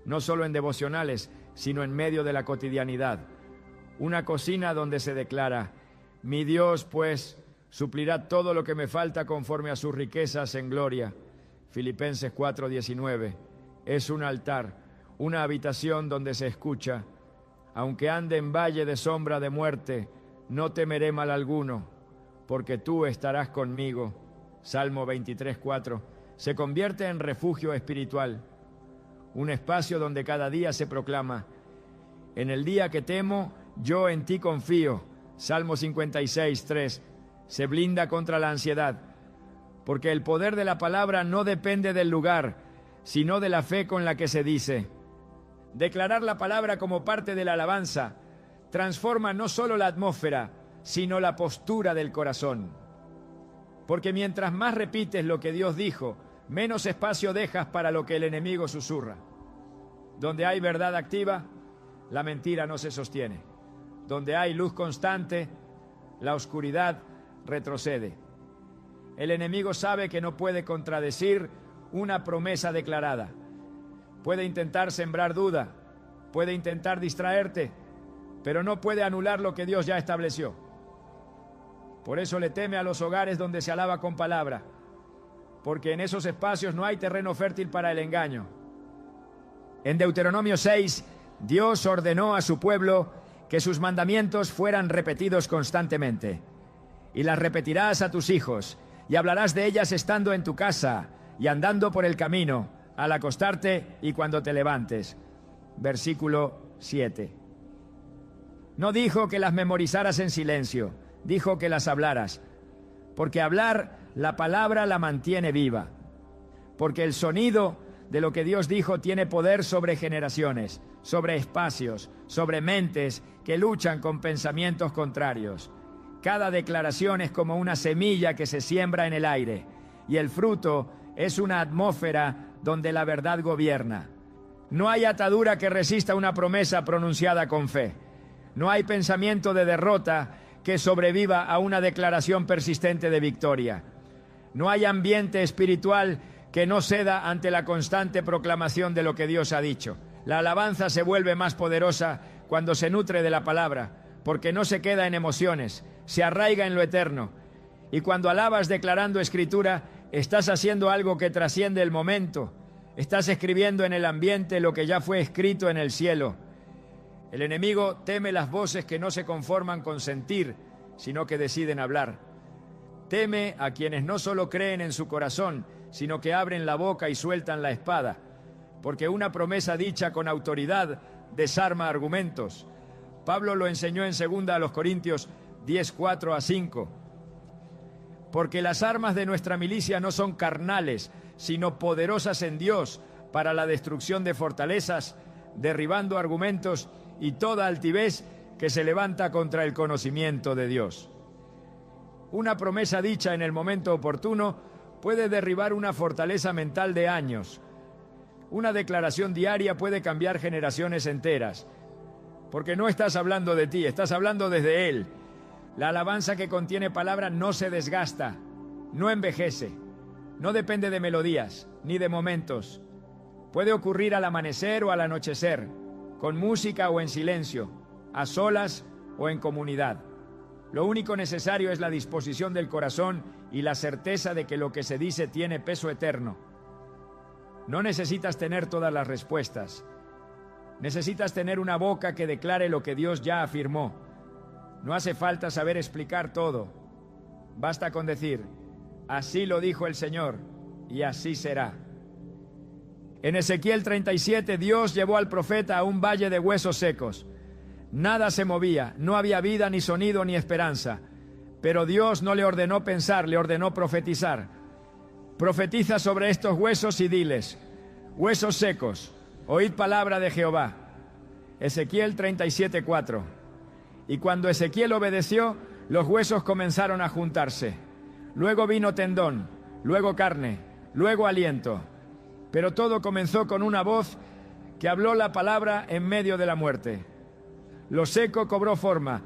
no solo en devocionales, sino en medio de la cotidianidad. Una cocina donde se declara, mi Dios, pues, suplirá todo lo que me falta conforme a sus riquezas en gloria. Filipenses 4:19. Es un altar, una habitación donde se escucha, aunque ande en valle de sombra de muerte, no temeré mal alguno, porque tú estarás conmigo. Salmo 23:4. Se convierte en refugio espiritual, un espacio donde cada día se proclama, en el día que temo, yo en ti confío. Salmo 56:3. Se blinda contra la ansiedad, porque el poder de la palabra no depende del lugar, sino de la fe con la que se dice. Declarar la palabra como parte de la alabanza transforma no solo la atmósfera, sino la postura del corazón. Porque mientras más repites lo que Dios dijo, menos espacio dejas para lo que el enemigo susurra. Donde hay verdad activa, la mentira no se sostiene. Donde hay luz constante, la oscuridad retrocede. El enemigo sabe que no puede contradecir una promesa declarada. Puede intentar sembrar duda, puede intentar distraerte, pero no puede anular lo que Dios ya estableció. Por eso le teme a los hogares donde se alaba con palabra, porque en esos espacios no hay terreno fértil para el engaño. En Deuteronomio 6, Dios ordenó a su pueblo que sus mandamientos fueran repetidos constantemente. Y las repetirás a tus hijos, y hablarás de ellas estando en tu casa y andando por el camino, al acostarte y cuando te levantes. Versículo 7. No dijo que las memorizaras en silencio, dijo que las hablaras, porque hablar la palabra la mantiene viva, porque el sonido de lo que Dios dijo tiene poder sobre generaciones, sobre espacios, sobre mentes que luchan con pensamientos contrarios. Cada declaración es como una semilla que se siembra en el aire, y el fruto es una atmósfera donde la verdad gobierna. No hay atadura que resista una promesa pronunciada con fe. No hay pensamiento de derrota que sobreviva a una declaración persistente de victoria. No hay ambiente espiritual que no ceda ante la constante proclamación de lo que Dios ha dicho. La alabanza se vuelve más poderosa cuando se nutre de la palabra, porque no se queda en emociones, se arraiga en lo eterno. Y cuando alabas declarando escritura, estás haciendo algo que trasciende el momento. Estás escribiendo en el ambiente lo que ya fue escrito en el cielo. El enemigo teme las voces que no se conforman con sentir, sino que deciden hablar. Teme a quienes no solo creen en su corazón, sino que abren la boca y sueltan la espada, porque una promesa dicha con autoridad desarma argumentos. Pablo lo enseñó en 2 Corintios 10, 4-5. Porque las armas de nuestra milicia no son carnales, sino poderosas en Dios para la destrucción de fortalezas, derribando argumentos y toda altivez que se levanta contra el conocimiento de Dios. Una promesa dicha en el momento oportuno puede derribar una fortaleza mental de años. Una declaración diaria puede cambiar generaciones enteras, porque no estás hablando de ti, estás hablando desde Él. La alabanza que contiene palabra no se desgasta, no envejece, no depende de melodías ni de momentos. Puede ocurrir al amanecer o al anochecer, con música o en silencio, a solas o en comunidad. Lo único necesario es la disposición del corazón y la certeza de que lo que se dice tiene peso eterno. No necesitas tener todas las respuestas. Necesitas tener una boca que declare lo que Dios ya afirmó. No hace falta saber explicar todo. Basta con decir, así lo dijo el Señor, y así será. En Ezequiel 37, Dios llevó al profeta a un valle de huesos secos. Nada se movía, no había vida, ni sonido, ni esperanza. Pero Dios no le ordenó pensar, le ordenó profetizar. Profetiza sobre estos huesos y diles, huesos secos, oíd palabra de Jehová. Ezequiel 37, 4. Y cuando Ezequiel obedeció, los huesos comenzaron a juntarse. Luego vino tendón, luego carne, luego aliento. Pero todo comenzó con una voz que habló la palabra en medio de la muerte. Lo seco cobró forma,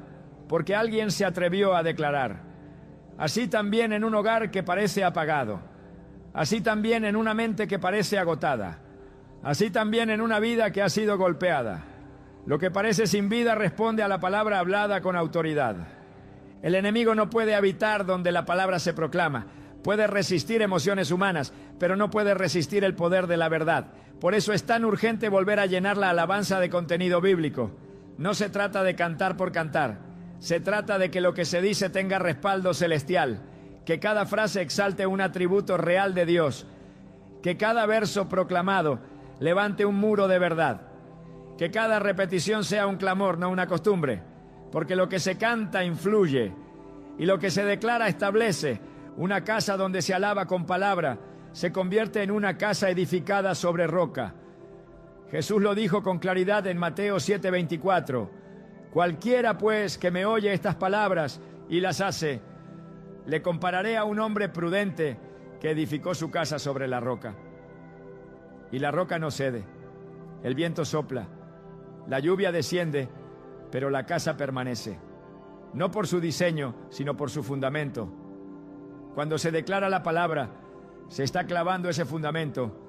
porque alguien se atrevió a declarar. Así también en un hogar que parece apagado. Así también en una mente que parece agotada. Así también en una vida que ha sido golpeada. Lo que parece sin vida responde a la palabra hablada con autoridad. El enemigo no puede habitar donde la palabra se proclama. Puede resistir emociones humanas, pero no puede resistir el poder de la verdad. Por eso es tan urgente volver a llenar la alabanza de contenido bíblico. No se trata de cantar por cantar. Se trata de que lo que se dice tenga respaldo celestial, que cada frase exalte un atributo real de Dios, que cada verso proclamado levante un muro de verdad, que cada repetición sea un clamor, no una costumbre, porque lo que se canta influye y lo que se declara establece. Una casa donde se alaba con palabra se convierte en una casa edificada sobre roca. Jesús lo dijo con claridad en Mateo 7:24. Cualquiera pues que me oye estas palabras y las hace, le compararé a un hombre prudente que edificó su casa sobre la roca. Y la roca no cede, el viento sopla, la lluvia desciende, pero la casa permanece, no por su diseño, sino por su fundamento. Cuando se declara la palabra, se está clavando ese fundamento.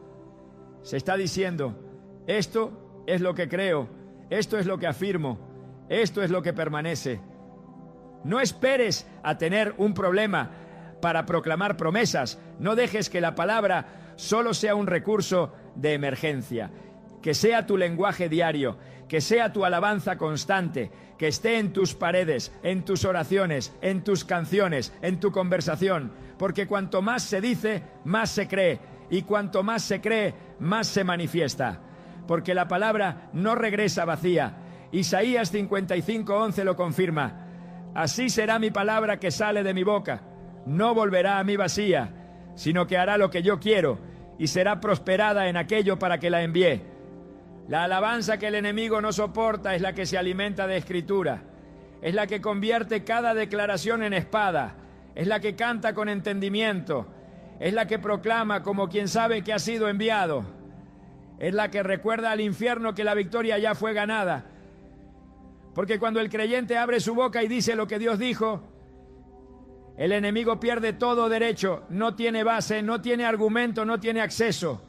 Se está diciendo, esto es lo que creo, esto es lo que afirmo, esto es lo que permanece. No esperes a tener un problema para proclamar promesas. No dejes que la palabra solo sea un recurso de emergencia. Que sea tu lenguaje diario, que sea tu alabanza constante, que esté en tus paredes, en tus oraciones, en tus canciones, en tu conversación. Porque cuanto más se dice, más se cree. Y cuanto más se cree, más se manifiesta. Porque la palabra no regresa vacía. Isaías 55:11 lo confirma. Así será mi palabra que sale de mi boca. No volverá a mí vacía, sino que hará lo que yo quiero y será prosperada en aquello para que la envié. La alabanza que el enemigo no soporta es la que se alimenta de escritura. es la que convierte cada declaración en espada, es la que canta con entendimiento, es la que proclama como quien sabe que ha sido enviado, es la que recuerda al infierno que la victoria ya fue ganada. Porque cuando el creyente abre su boca y dice lo que Dios dijo, el enemigo pierde todo derecho, no tiene base, no tiene argumento, no tiene acceso,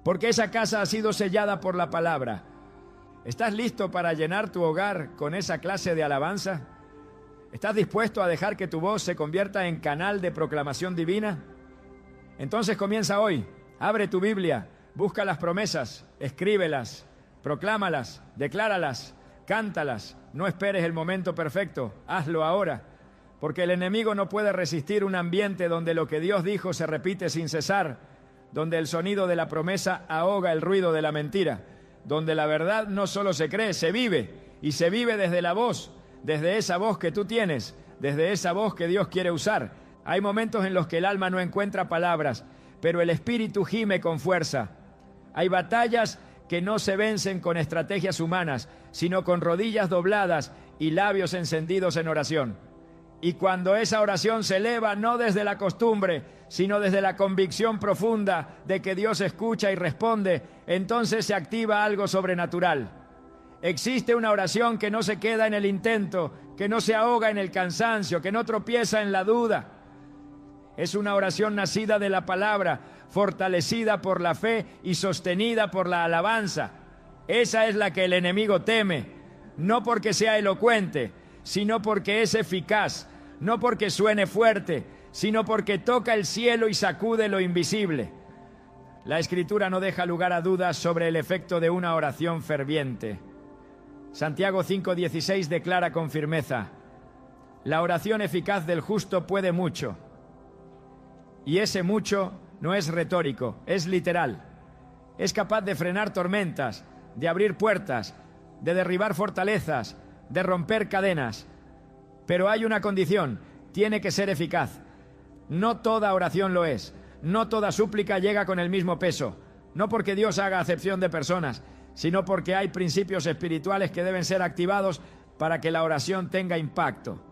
porque esa casa ha sido sellada por la palabra. ¿Estás listo para llenar tu hogar con esa clase de alabanza? ¿Estás dispuesto a dejar que tu voz se convierta en canal de proclamación divina? Entonces comienza hoy. Abre tu Biblia, busca las promesas, escríbelas, proclámalas, decláralas, cántalas. No esperes el momento perfecto, hazlo ahora, porque el enemigo no puede resistir un ambiente donde lo que Dios dijo se repite sin cesar, donde el sonido de la promesa ahoga el ruido de la mentira, donde la verdad no solo se cree, se vive, y se vive desde la voz, desde esa voz que tú tienes, desde esa voz que Dios quiere usar. Hay momentos en los que el alma no encuentra palabras, pero el espíritu gime con fuerza. Hay batallas que no se vencen con estrategias humanas, sino con rodillas dobladas y labios encendidos en oración. Y cuando esa oración se eleva no desde la costumbre, sino desde la convicción profunda de que Dios escucha y responde, entonces se activa algo sobrenatural. Existe una oración que no se queda en el intento, que no se ahoga en el cansancio, que no tropieza en la duda. Es una oración nacida de la palabra, fortalecida por la fe y sostenida por la alabanza. Esa es la que el enemigo teme, no porque sea elocuente, sino porque es eficaz, no porque suene fuerte, sino porque toca el cielo y sacude lo invisible. La Escritura no deja lugar a dudas sobre el efecto de una oración ferviente. Santiago 5:16 declara con firmeza: la oración eficaz del justo puede mucho. Y ese mucho no es retórico, es literal. Es capaz de frenar tormentas, de abrir puertas, de derribar fortalezas, de romper cadenas. Pero hay una condición: tiene que ser eficaz. No toda oración lo es, no toda súplica llega con el mismo peso, no porque Dios haga acepción de personas, sino porque hay principios espirituales que deben ser activados para que la oración tenga impacto.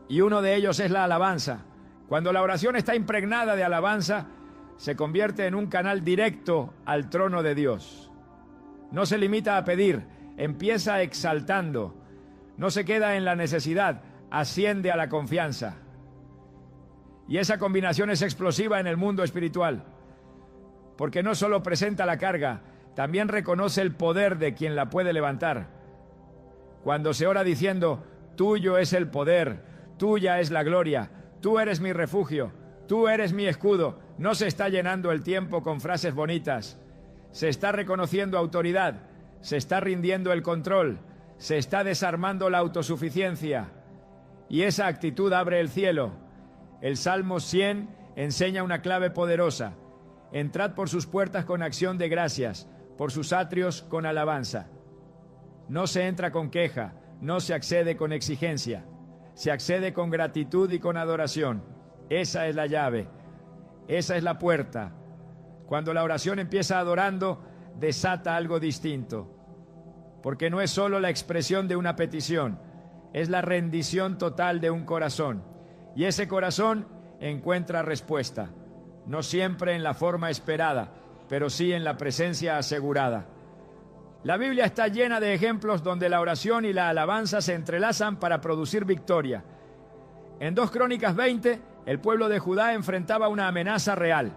Y uno de ellos es la alabanza. Cuando la oración está impregnada de alabanza, se convierte en un canal directo al trono de Dios. No se limita a pedir, empieza exaltando. No se queda en la necesidad, asciende a la confianza. Y esa combinación es explosiva en el mundo espiritual, porque no solo presenta la carga, también reconoce el poder de quien la puede levantar. Cuando se ora diciendo: tuyo es el poder, tuya es la gloria, tú eres mi refugio, tú eres mi escudo, no se está llenando el tiempo con frases bonitas. Se está reconociendo autoridad, se está rindiendo el control, se está desarmando la autosuficiencia. Y esa actitud abre el cielo. El Salmo 100 enseña una clave poderosa: entrad por sus puertas con acción de gracias, por sus atrios con alabanza. No se entra con queja, no se accede con exigencia, se accede con gratitud y con adoración. Esa es la llave, esa es la puerta. Cuando la oración empieza adorando, desata algo distinto, porque no es solo la expresión de una petición, es la rendición total de un corazón. Y ese corazón encuentra respuesta, no siempre en la forma esperada, pero sí en la presencia asegurada. La Biblia está llena de ejemplos donde la oración y la alabanza se entrelazan para producir victoria. En 2 Crónicas 20, el pueblo de Judá enfrentaba una amenaza real.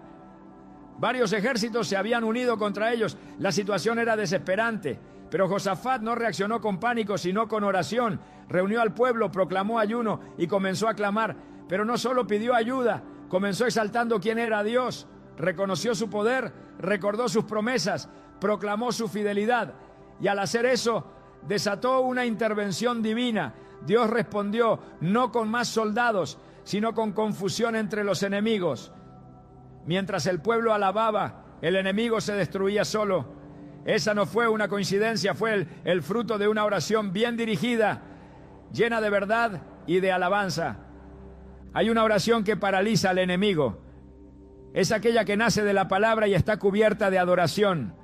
Varios ejércitos se habían unido contra ellos. La situación era desesperante, pero Josafat no reaccionó con pánico, sino con oración. Reunió al pueblo, proclamó ayuno y comenzó a clamar. Pero no solo pidió ayuda, comenzó exaltando quién era Dios. Reconoció su poder, recordó sus promesas, proclamó su fidelidad. Y al hacer eso, desató una intervención divina. Dios respondió, no con más soldados, sino con confusión entre los enemigos. Mientras el pueblo alababa, el enemigo se destruía solo. Esa no fue una coincidencia, fue el fruto de una oración bien dirigida, llena de verdad y de alabanza. Hay una oración que paraliza al enemigo. Es aquella que nace de la palabra y está cubierta de adoración.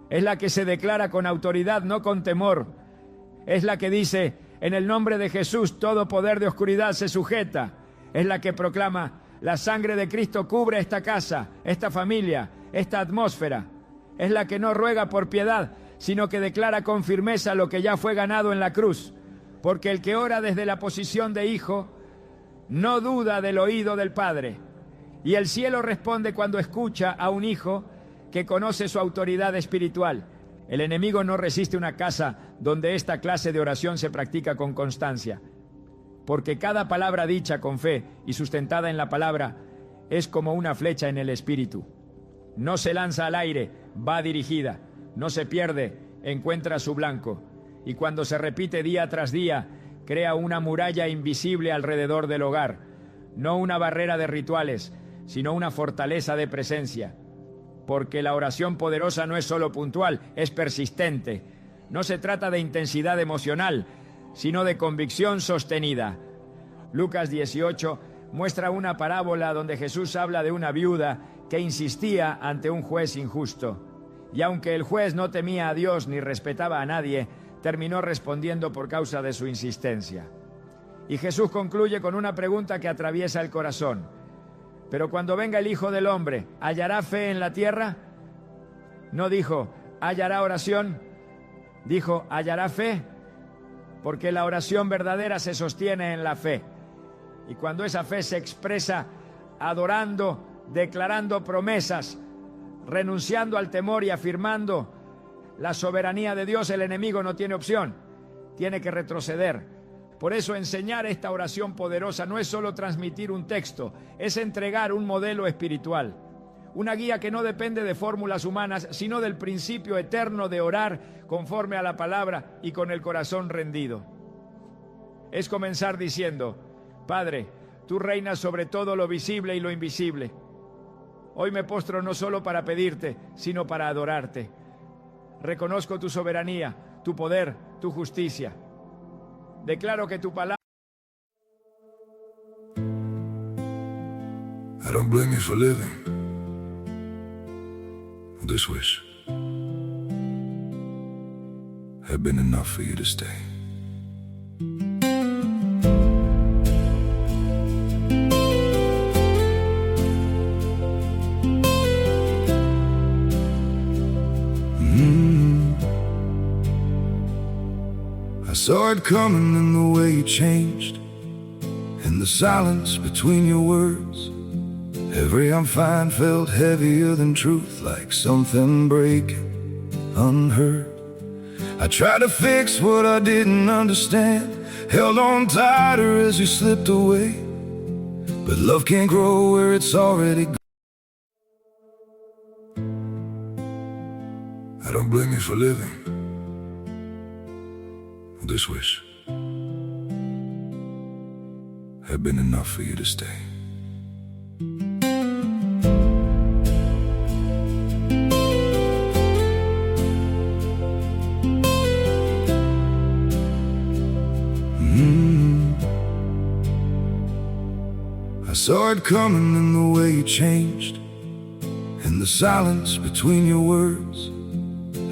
Es la que se declara con autoridad, no con temor. Es la que dice: En el nombre de Jesús, todo poder de oscuridad se sujeta. Es la que proclama: la sangre de Cristo cubre esta casa, esta familia, esta atmósfera. Es la que no ruega por piedad, sino que declara con firmeza lo que ya fue ganado en la cruz. Porque el que ora desde la posición de hijo no duda del oído del Padre. Y el cielo responde cuando escucha a un hijo que conoce su autoridad espiritual. El enemigo no resiste una casa donde esta clase de oración se practica con constancia, porque cada palabra dicha con fe y sustentada en la palabra es como una flecha en el espíritu. No se lanza al aire, va dirigida, no se pierde, encuentra su blanco, y cuando se repite día tras día, crea una muralla invisible alrededor del hogar, no una barrera de rituales, sino una fortaleza de presencia. Porque la oración poderosa no es solo puntual, es persistente. No se trata de intensidad emocional, sino de convicción sostenida. Lucas 18 muestra una parábola donde Jesús habla de una viuda que insistía ante un juez injusto. Y aunque el juez no temía a Dios ni respetaba a nadie, terminó respondiendo por causa de su insistencia. Y Jesús concluye con una pregunta que atraviesa el corazón. Pero cuando venga el Hijo del Hombre, ¿hallará fe en la tierra? No dijo, ¿hallará oración? Dijo, ¿hallará fe? Porque la oración verdadera se sostiene en la fe. Y cuando esa fe se expresa adorando, declarando promesas, renunciando al temor y afirmando la soberanía de Dios, el enemigo no tiene opción, tiene que retroceder. Por eso enseñar esta oración poderosa no es solo transmitir un texto, es entregar un modelo espiritual, una guía que no depende de fórmulas humanas, sino del principio eterno de orar conforme a la palabra y con el corazón rendido. Es comenzar diciendo: Padre, tú reinas sobre todo lo visible y lo invisible. Hoy me postro no solo para pedirte, sino para adorarte. Reconozco tu soberanía, tu poder, tu justicia. Declaro que tu palabra... I don't blame you for living this wish had been enough for you to stay. I saw it coming in the way you changed, in the silence between your words. Every I'm fine felt heavier than truth, like something breaking unheard. I tried to fix what I didn't understand, held on tighter as you slipped away. But love can't grow where it's already gone. I don't blame you for living this wish had been enough for you to stay. I saw it coming in the way you changed, in the silence between your words.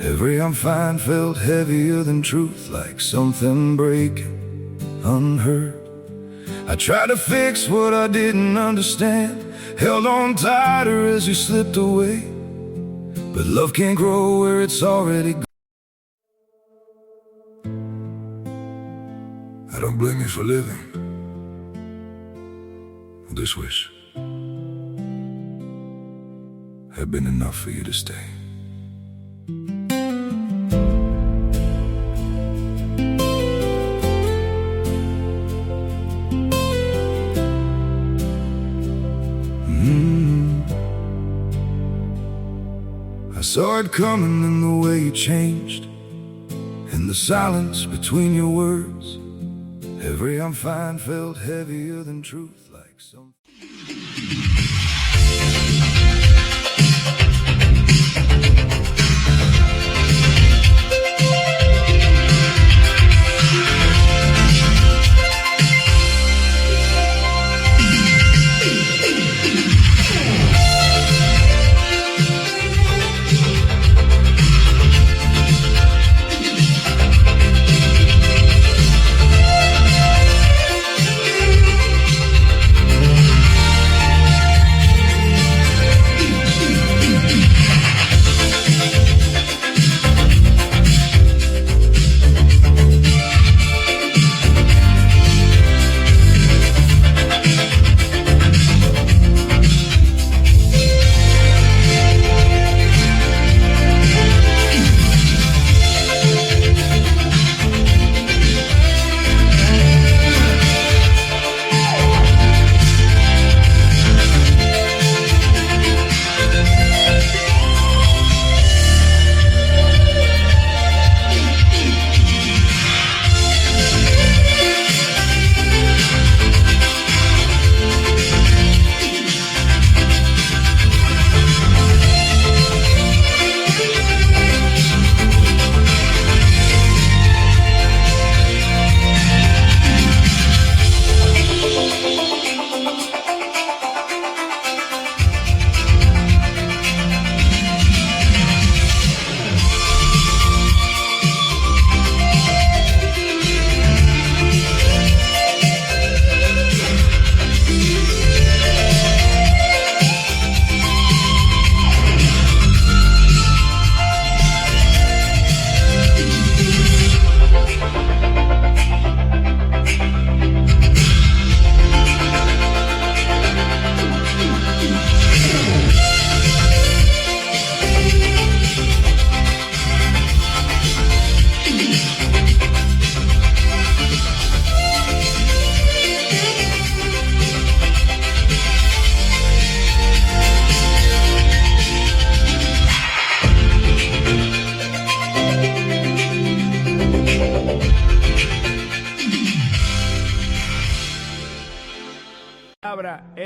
Every I'm fine felt heavier than truth, like something breaking unheard. I tried to fix what I didn't understand, held on tighter as you slipped away. But love can't grow where it's already gone. I don't blame you for living this wish had been enough for you to stay. I saw it coming in the way you changed, in the silence between your words. Every I'm fine felt heavier than truth, like some...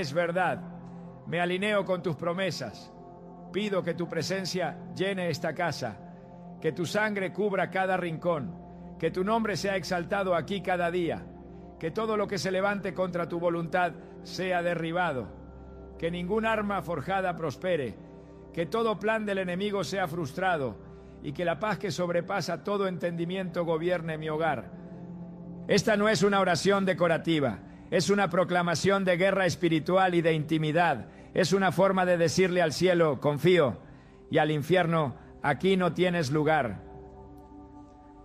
es verdad. Me alineo con tus promesas. Pido que tu presencia llene esta casa, que tu sangre cubra cada rincón, que tu nombre sea exaltado aquí cada día, que todo lo que se levante contra tu voluntad sea derribado, que ningún arma forjada prospere, que todo plan del enemigo sea frustrado y que la paz que sobrepasa todo entendimiento gobierne mi hogar. Esta no es una oración decorativa, es una proclamación de guerra espiritual y de intimidad. Es una forma de decirle al cielo, confío, y al infierno, aquí no tienes lugar.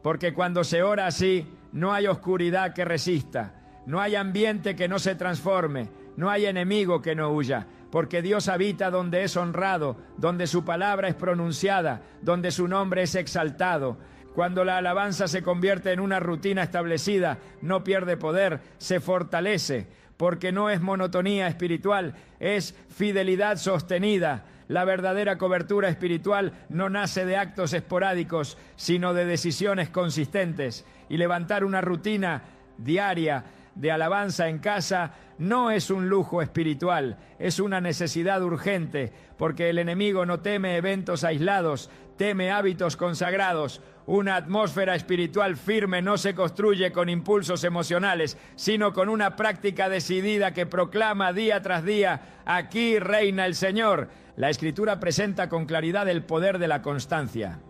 Porque cuando se ora así, no hay oscuridad que resista, no hay ambiente que no se transforme, no hay enemigo que no huya, porque Dios habita donde es honrado, donde su palabra es pronunciada, donde su nombre es exaltado. Cuando la alabanza se convierte en una rutina establecida, no pierde poder, se fortalece, porque no es monotonía espiritual, es fidelidad sostenida. La verdadera cobertura espiritual no nace de actos esporádicos, sino de decisiones consistentes. Y levantar una rutina diaria de alabanza en casa no es un lujo espiritual, es una necesidad urgente, porque el enemigo no teme eventos aislados, teme hábitos consagrados. Una atmósfera espiritual firme no se construye con impulsos emocionales, sino con una práctica decidida que proclama día tras día, aquí reina el Señor. La Escritura presenta con claridad el poder de la constancia.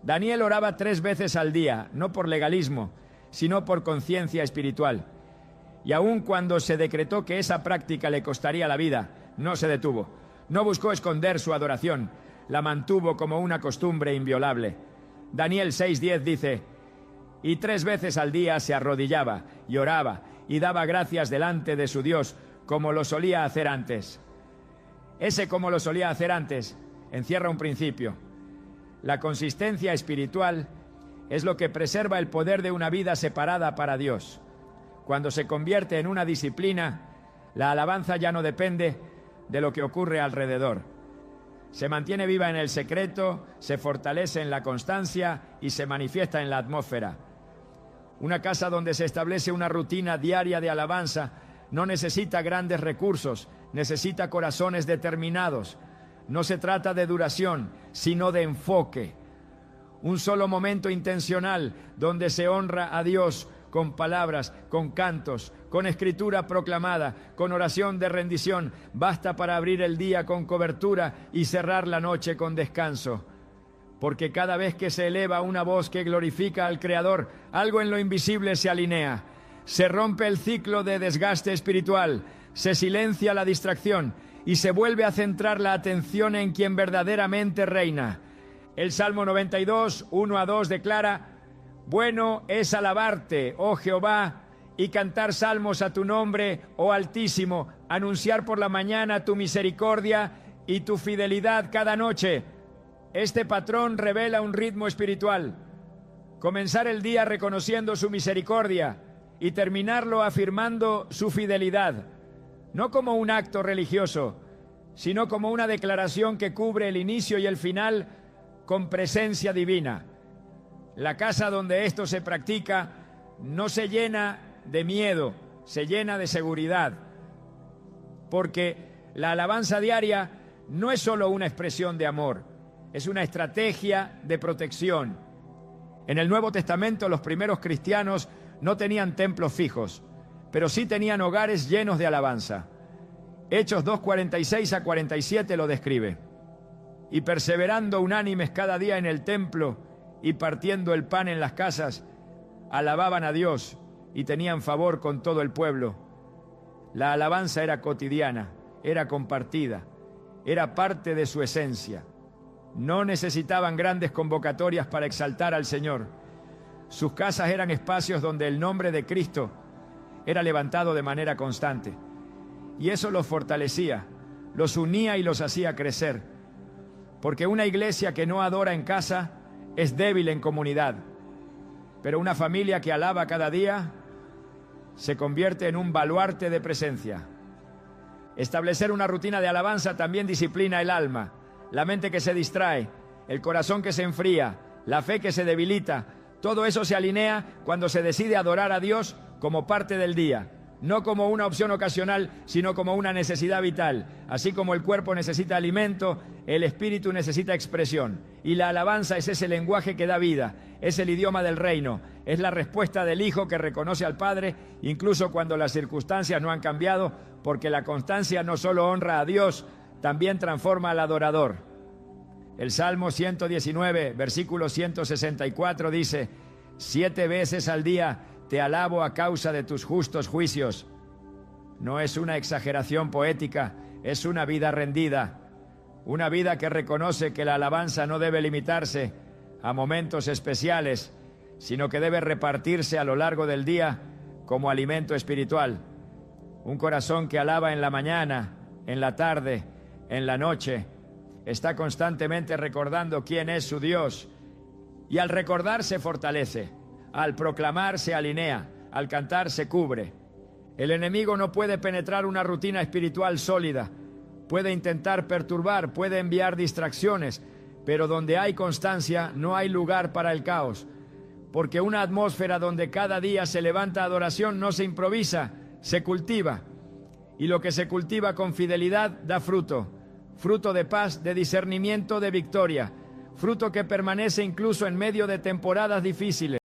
Daniel oraba 3 veces al día, no por legalismo, sino por conciencia espiritual. Y aun cuando se decretó que esa práctica le costaría la vida, no se detuvo. No buscó esconder su adoración, la mantuvo como una costumbre inviolable. Daniel 6:10 dice, y 3 veces al día se arrodillaba y oraba y daba gracias delante de su Dios, como lo solía hacer antes. Ese como lo solía hacer antes encierra un principio. La consistencia espiritual es lo que preserva el poder de una vida separada para Dios. Cuando se convierte en una disciplina, la alabanza ya no depende de lo que ocurre alrededor. Se mantiene viva en el secreto, se fortalece en la constancia y se manifiesta en la atmósfera. Una casa donde se establece una rutina diaria de alabanza no necesita grandes recursos, necesita corazones determinados. No se trata de duración, sino de enfoque. Un solo momento intencional donde se honra a Dios con palabras, con cantos, con escritura proclamada, con oración de rendición, basta para abrir el día con cobertura y cerrar la noche con descanso. Porque cada vez que se eleva una voz que glorifica al Creador, algo en lo invisible se alinea. Se rompe el ciclo de desgaste espiritual, se silencia la distracción y se vuelve a centrar la atención en quien verdaderamente reina. El Salmo 92, 1-2 declara: bueno es alabarte, oh Jehová, y cantar salmos a tu nombre, oh Altísimo, anunciar por la mañana tu misericordia y tu fidelidad cada noche. Este patrón revela un ritmo espiritual. Comenzar el día reconociendo su misericordia y terminarlo afirmando su fidelidad, no como un acto religioso, sino como una declaración que cubre el inicio y el final con presencia divina. La casa donde esto se practica no se llena de miedo, se llena de seguridad, porque la alabanza diaria no es solo una expresión de amor, es una estrategia de protección. En el Nuevo Testamento los primeros cristianos no tenían templos fijos, pero sí tenían hogares llenos de alabanza. Hechos 2:46-47 lo describe. Y perseverando unánimes cada día en el templo y partiendo el pan en las casas, alababan a Dios y tenían favor con todo el pueblo. La alabanza era cotidiana, era compartida, era parte de su esencia. No necesitaban grandes convocatorias para exaltar al Señor. Sus casas eran espacios donde el nombre de Cristo era levantado de manera constante. Y eso los fortalecía, los unía y los hacía crecer. Porque una iglesia que no adora en casa es débil en comunidad. Pero una familia que alaba cada día se convierte en un baluarte de presencia. Establecer una rutina de alabanza también disciplina el alma, la mente que se distrae, el corazón que se enfría, la fe que se debilita. Todo eso se alinea cuando se decide adorar a Dios como parte del día, no como una opción ocasional, sino como una necesidad vital. Así como el cuerpo necesita alimento, el espíritu necesita expresión. Y la alabanza es ese lenguaje que da vida, es el idioma del reino, es la respuesta del Hijo que reconoce al Padre, incluso cuando las circunstancias no han cambiado, porque la constancia no solo honra a Dios, también transforma al adorador. El Salmo 119, versículo 164 dice: 7 veces al día te alabo a causa de tus justos juicios. No es una exageración poética, es una vida rendida, una vida que reconoce que la alabanza no debe limitarse a momentos especiales, sino que debe repartirse a lo largo del día como alimento espiritual. Un corazón que alaba en la mañana, en la tarde, en la noche, está constantemente recordando quién es su Dios, y al recordar se fortalece, al proclamar se alinea, al cantar se cubre. El enemigo no puede penetrar una rutina espiritual sólida, puede intentar perturbar, puede enviar distracciones, pero donde hay constancia no hay lugar para el caos, porque una atmósfera donde cada día se levanta adoración no se improvisa, se cultiva, y lo que se cultiva con fidelidad da fruto, fruto de paz, de discernimiento, de victoria, fruto que permanece incluso en medio de temporadas difíciles.